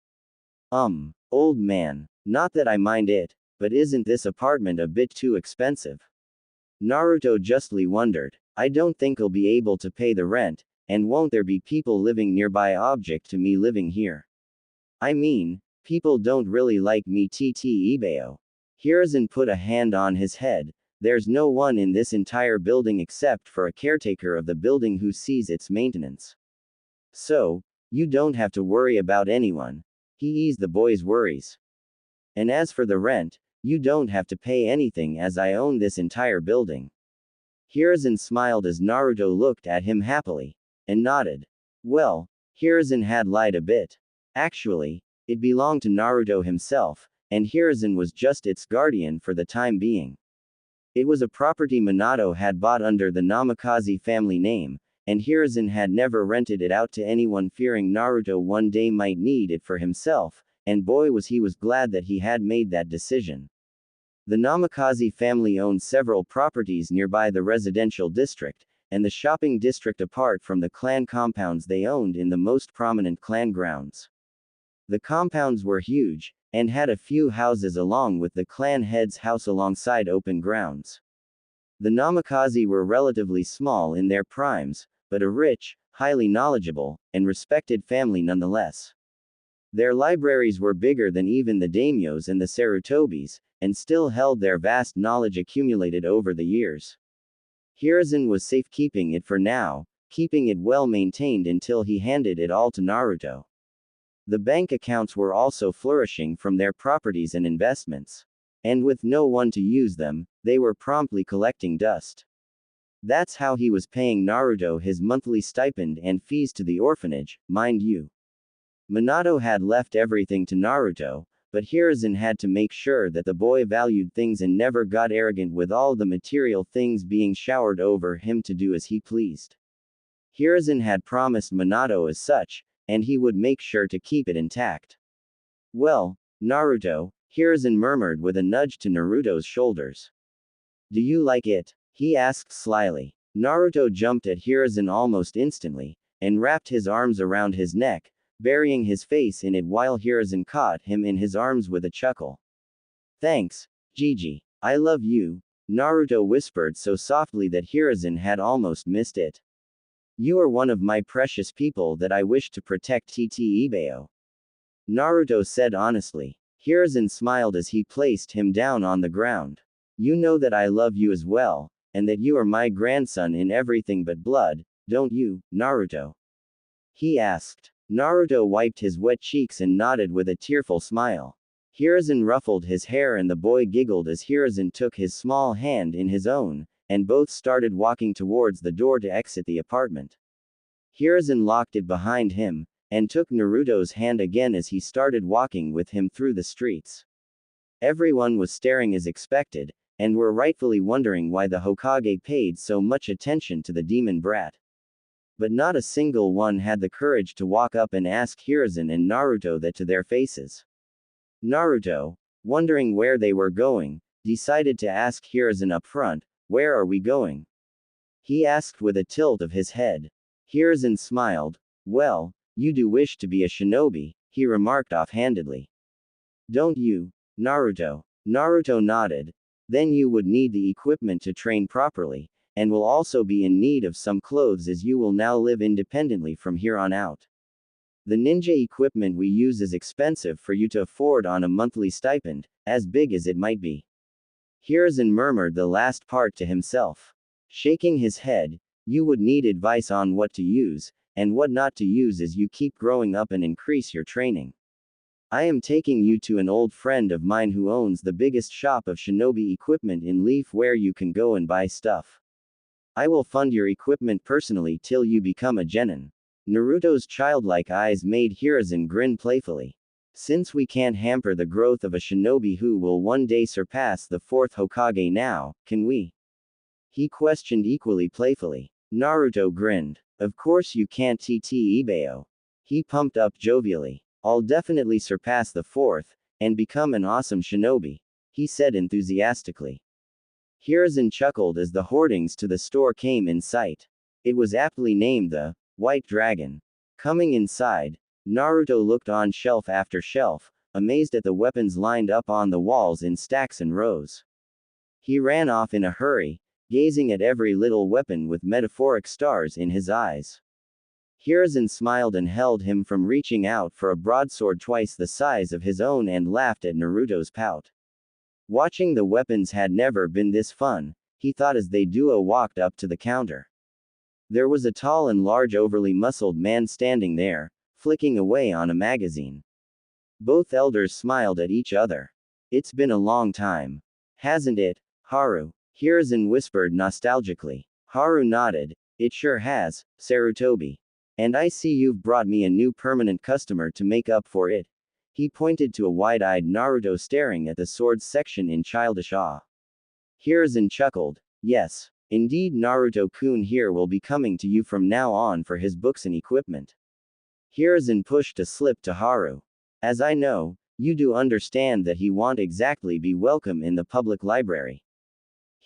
Old man, not that I mind it, but isn't this apartment a bit too expensive? Naruto justly wondered. I don't think I'll be able to pay the rent, and won't there be people living nearby object to me living here? I mean, people don't really like me Ibeo. Hiruzen put a hand on his head. There's no one in this entire building except for a caretaker of the building who sees its maintenance. So, you don't have to worry about anyone. He eased the boy's worries. And as for the rent, You don't have to pay anything as I own this entire building. Hiruzen smiled as Naruto looked at him happily, and nodded. Well, Hiruzen had lied a bit. Actually, it belonged to Naruto himself, and Hiruzen was just its guardian for the time being. It was a property Minato had bought under the Namikaze family name, and Hiruzen had never rented it out to anyone, fearing Naruto one day might need it for himself, and boy was he glad that he had made that decision. The Namikaze family owned several properties nearby the residential district, and the shopping district apart from the clan compounds they owned in the most prominent clan grounds. The compounds were huge, and had a few houses along with the clan head's house alongside open grounds. The Namikaze were relatively small in their primes, but a rich, highly knowledgeable, and respected family nonetheless. Their libraries were bigger than even the daimyos and the Sarutobis, and still held their vast knowledge accumulated over the years. Hiruzen was safekeeping it for now, keeping it well maintained until he handed it all to Naruto. The bank accounts were also flourishing from their properties and investments. And with no one to use them, they were promptly collecting dust. That's how he was paying Naruto his monthly stipend and fees to the orphanage, mind you. Minato had left everything to Naruto, but Hiruzen had to make sure that the boy valued things and never got arrogant with all the material things being showered over him to do as he pleased. Hiruzen had promised Minato as such, and he would make sure to keep it intact. Well, Naruto, Hiruzen murmured with a nudge to Naruto's shoulders. Do you like it? He asked slyly. Naruto jumped at Hiruzen almost instantly, and wrapped his arms around his neck, burying his face in it while Hiruzen caught him in his arms with a chuckle. Thanks, Gigi. I love you, Naruto whispered so softly that Hiruzen had almost missed it. You are one of my precious people that I wish to protect. Ibeo. Naruto said honestly. Hiruzen smiled as he placed him down on the ground. You know that I love you as well, and that you are my grandson in everything but blood, don't you, Naruto? He asked. Naruto wiped his wet cheeks and nodded with a tearful smile. Hiruzen ruffled his hair and the boy giggled as Hiruzen took his small hand in his own, and both started walking towards the door to exit the apartment. Hiruzen locked it behind him, and took Naruto's hand again as he started walking with him through the streets. Everyone was staring as expected, and were rightfully wondering why the Hokage paid so much attention to the demon brat. But not a single one had the courage to walk up and ask Hiruzen and Naruto that to their faces. Naruto, wondering where they were going, decided to ask Hiruzen up front, "Where are we going?" He asked with a tilt of his head. Hiruzen smiled. Well, you do wish to be a shinobi, he remarked offhandedly. Don't you, Naruto? Naruto nodded. Then you would need the equipment to train properly, and will also be in need of some clothes as you will now live independently from here on out. The ninja equipment we use is expensive for you to afford on a monthly stipend, as big as it might be. Hiruzen murmured the last part to himself. Shaking his head, you would need advice on what to use, and what not to use as you keep growing up and increase your training. I am taking you to an old friend of mine who owns the biggest shop of shinobi equipment in Leaf where you can go and buy stuff. I will fund your equipment personally till you become a genin. Naruto's childlike eyes made Hiruzen grin playfully. Since we can't hamper the growth of a shinobi who will one day surpass the fourth Hokage now, can we? He questioned equally playfully. Naruto grinned. Of course you can't, Ibeo. He pumped up jovially. I'll definitely surpass the fourth, and become an awesome shinobi, he said enthusiastically. Hiruzen chuckled as the hoardings to the store came in sight. It was aptly named the White Dragon. Coming inside, Naruto looked on shelf after shelf, amazed at the weapons lined up on the walls in stacks and rows. He ran off in a hurry, gazing at every little weapon with metaphoric stars in his eyes. Hiruzen smiled and held him from reaching out for a broadsword twice the size of his own and laughed at Naruto's pout. Watching the weapons had never been this fun, he thought as they duo walked up to the counter. There was a tall and large overly muscled man standing there, flicking away on a magazine. Both elders smiled at each other. It's been a long time. Hasn't it, Haru? Hiruzen whispered nostalgically. Haru nodded. It sure has, Sarutobi. And I see you've brought me a new permanent customer to make up for it. He pointed to a wide-eyed Naruto staring at the swords section in childish awe. Hiruzen chuckled. Yes, indeed, Naruto-kun here will be coming to you from now on for his books and equipment. Hiruzen pushed a slip to Haru. As I know, you do understand that he won't exactly be welcome in the public library.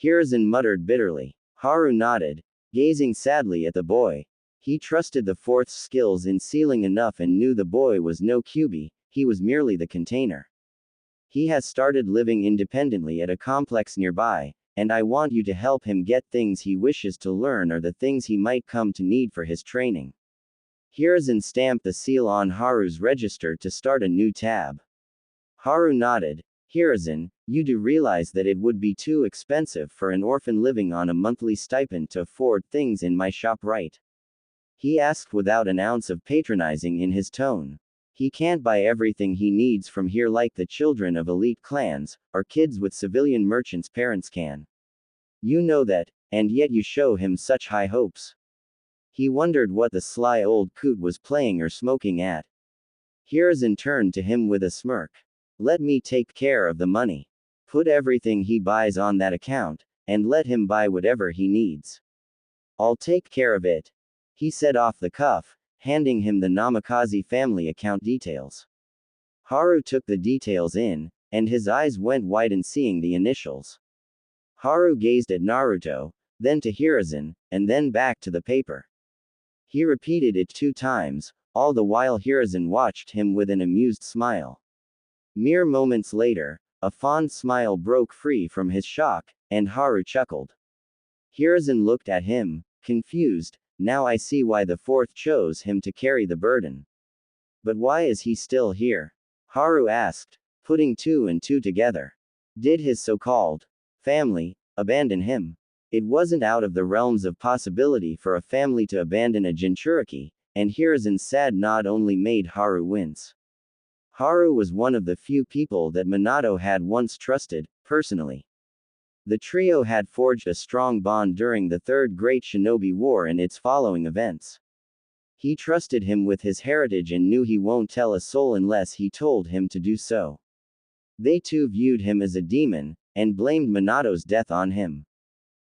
Hiruzen muttered bitterly. Haru nodded, gazing sadly at the boy. He trusted the fourth's skills in sealing enough and knew the boy was no Kyuubi, he was merely the container. He has started living independently at a complex nearby, and I want you to help him get things he wishes to learn or the things he might come to need for his training. Hiruzen stamped the seal on Haru's register to start a new tab. Haru nodded. Hiruzen, you do realize that it would be too expensive for an orphan living on a monthly stipend to afford things in my shop, right? He asked without an ounce of patronizing in his tone. He can't buy everything he needs from here like the children of elite clans, or kids with civilian merchants' parents can. You know that, and yet you show him such high hopes. He wondered what the sly old coot was playing or smoking at. Hiruzen turned to him with a smirk. Let me take care of the money. Put everything he buys on that account, and let him buy whatever he needs. I'll take care of it, he said off the cuff, handing him the Namikaze family account details. Haru took the details in, and his eyes went wide in seeing the initials. Haru gazed at Naruto, then to Hiruzen, and then back to the paper. He repeated it 2 times, all the while Hiruzen watched him with an amused smile. Mere moments later, a fond smile broke free from his shock, and Haru chuckled. Hiruzen looked at him, confused. Now I see why the fourth chose him to carry the burden. But why is he still here? Haru asked, putting 2 and 2 together. Did his so-called family abandon him? It wasn't out of the realms of possibility for a family to abandon a Jinchuriki, and Hiruzen's sad nod only made Haru wince. Haru was one of the few people that Minato had once trusted, personally. The trio had forged a strong bond during the Third Great Shinobi War and its following events. He trusted him with his heritage and knew he won't tell a soul unless he told him to do so. They too viewed him as a demon, and blamed Minato's death on him.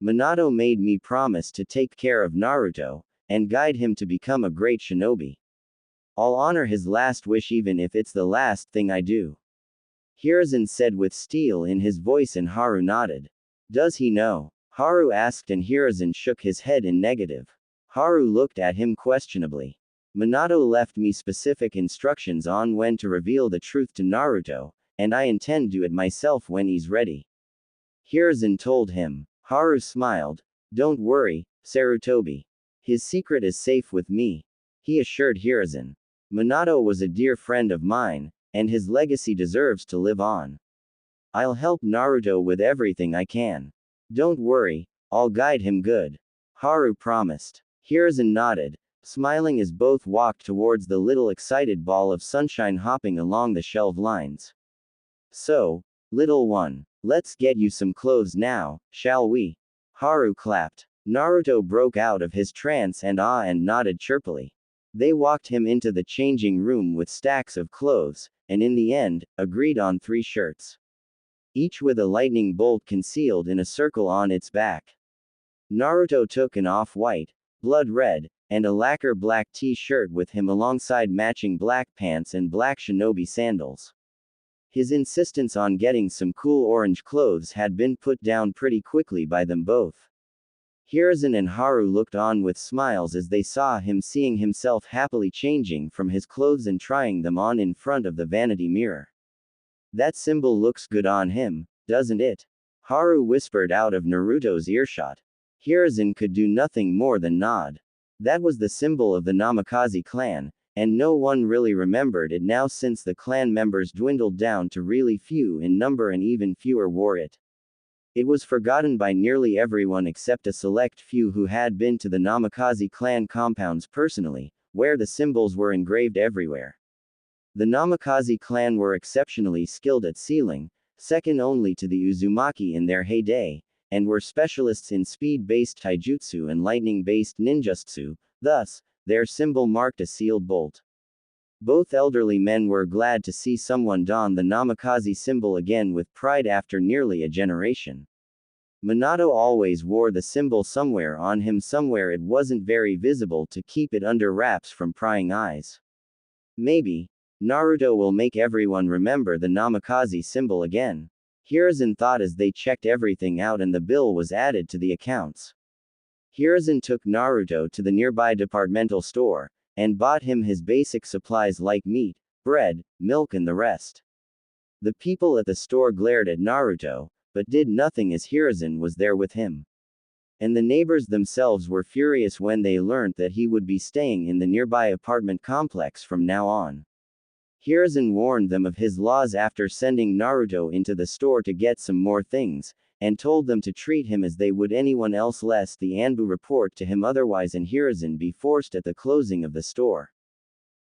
Minato made me promise to take care of Naruto, and guide him to become a great shinobi. I'll honor his last wish even if it's the last thing I do. Hiruzen said with steel in his voice, and Haru nodded. Does he know? Haru asked, and Hiruzen shook his head in negative. Haru looked at him questionably. Minato left me specific instructions on when to reveal the truth to Naruto, and I intend to do it myself when he's ready. Hiruzen told him. Haru smiled. Don't worry, Sarutobi. His secret is safe with me, he assured Hiruzen. Minato was a dear friend of mine, and his legacy deserves to live on. I'll help Naruto with everything I can. Don't worry, I'll guide him good, Haru promised. Hiruzen nodded, smiling as both walked towards the little excited ball of sunshine hopping along the shelved lines. So, little one, let's get you some clothes now, shall we? Haru clapped. Naruto broke out of his trance and nodded chirpily. They walked him into the changing room with stacks of clothes, and in the end, agreed on 3 shirts. Each with a lightning bolt concealed in a circle on its back. Naruto took an off-white, blood red, and a lacquer black t-shirt with him alongside matching black pants and black shinobi sandals. His insistence on getting some cool orange clothes had been put down pretty quickly by them both. Hiruzen and Haru looked on with smiles as they saw him seeing himself happily changing from his clothes and trying them on in front of the vanity mirror. That symbol looks good on him, doesn't it? Haru whispered out of Naruto's earshot. Hiruzen could do nothing more than nod. That was the symbol of the Namikaze clan, and no one really remembered it now since the clan members dwindled down to really few in number and even fewer wore it. It was forgotten by nearly everyone except a select few who had been to the Namikaze clan compounds personally, where the symbols were engraved everywhere. The Namikaze clan were exceptionally skilled at sealing, second only to the Uzumaki in their heyday, and were specialists in speed-based taijutsu and lightning-based ninjutsu, thus, their symbol marked a sealed bolt. Both elderly men were glad to see someone don the namikaze symbol again with pride after nearly a generation. Minato always wore the symbol somewhere on him, somewhere it wasn't very visible to keep it under wraps from prying eyes. Maybe Naruto will make everyone remember the namikaze symbol again. Hiruzen thought as they checked everything out and the bill was added to the accounts. Hiruzen took Naruto to the nearby departmental store, and bought him his basic supplies like meat, bread, milk and the rest. The people at the store glared at Naruto, but did nothing as Hiruzen was there with him. And the neighbors themselves were furious when they learned that he would be staying in the nearby apartment complex from now on. Hiruzen warned them of his laws after sending Naruto into the store to get some more things, and told them to treat him as they would anyone else lest the Anbu report to him otherwise and Hiruzen be forced at the closing of the store.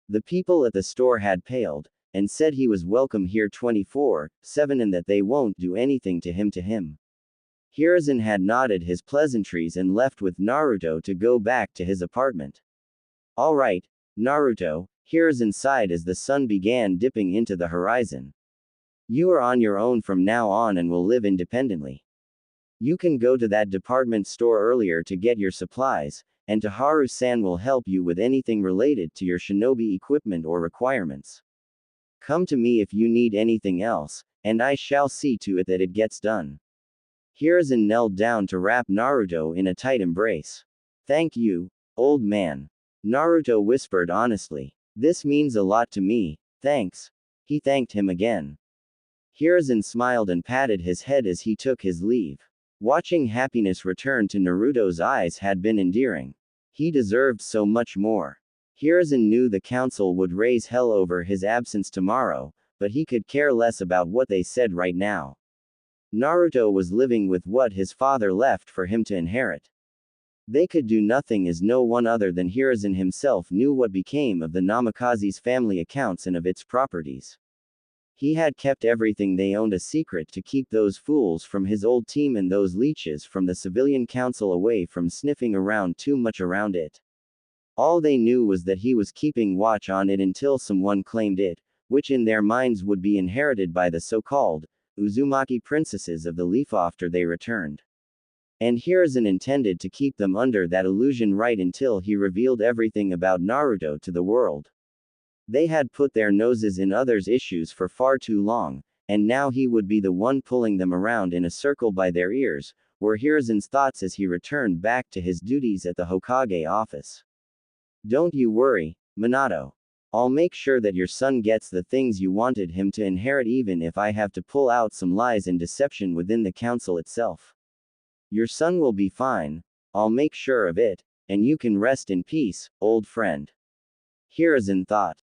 The people at the store had paled, and said he was welcome here 24/7 and that they won't do anything to him. Hiruzen had nodded his pleasantries and left with Naruto to go back to his apartment. Alright, Naruto, Hiruzen sighed as the sun began dipping into the horizon. You are on your own from now on and will live independently. You can go to that department store earlier to get your supplies, and Toharu-san will help you with anything related to your shinobi equipment or requirements. Come to me if you need anything else, and I shall see to it that it gets done. Hiruzen knelt down to wrap Naruto in a tight embrace. Thank you, old man. Naruto whispered honestly. This means a lot to me, thanks. He thanked him again. Hiruzen smiled and patted his head as he took his leave. Watching happiness return to Naruto's eyes had been endearing. He deserved so much more. Hiruzen knew the council would raise hell over his absence tomorrow, but he could care less about what they said right now. Naruto was living with what his father left for him to inherit. They could do nothing as no one other than Hiruzen himself knew what became of the Namikaze's family accounts and of its properties. He had kept everything they owned a secret to keep those fools from his old team and those leeches from the civilian council away from sniffing around too much around it. All they knew was that he was keeping watch on it until someone claimed it, which in their minds would be inherited by the so-called Uzumaki princesses of the leaf after they returned. And Hiruzen intended to keep them under that illusion right until he revealed everything about Naruto to the world. They had put their noses in others' issues for far too long, and now he would be the one pulling them around in a circle by their ears, were Hiruzen's thoughts as he returned back to his duties at the Hokage office. Don't you worry, Minato. I'll make sure that your son gets the things you wanted him to inherit even if I have to pull out some lies and deception within the council itself. Your son will be fine, I'll make sure of it, and you can rest in peace, old friend. Hiruzen thought.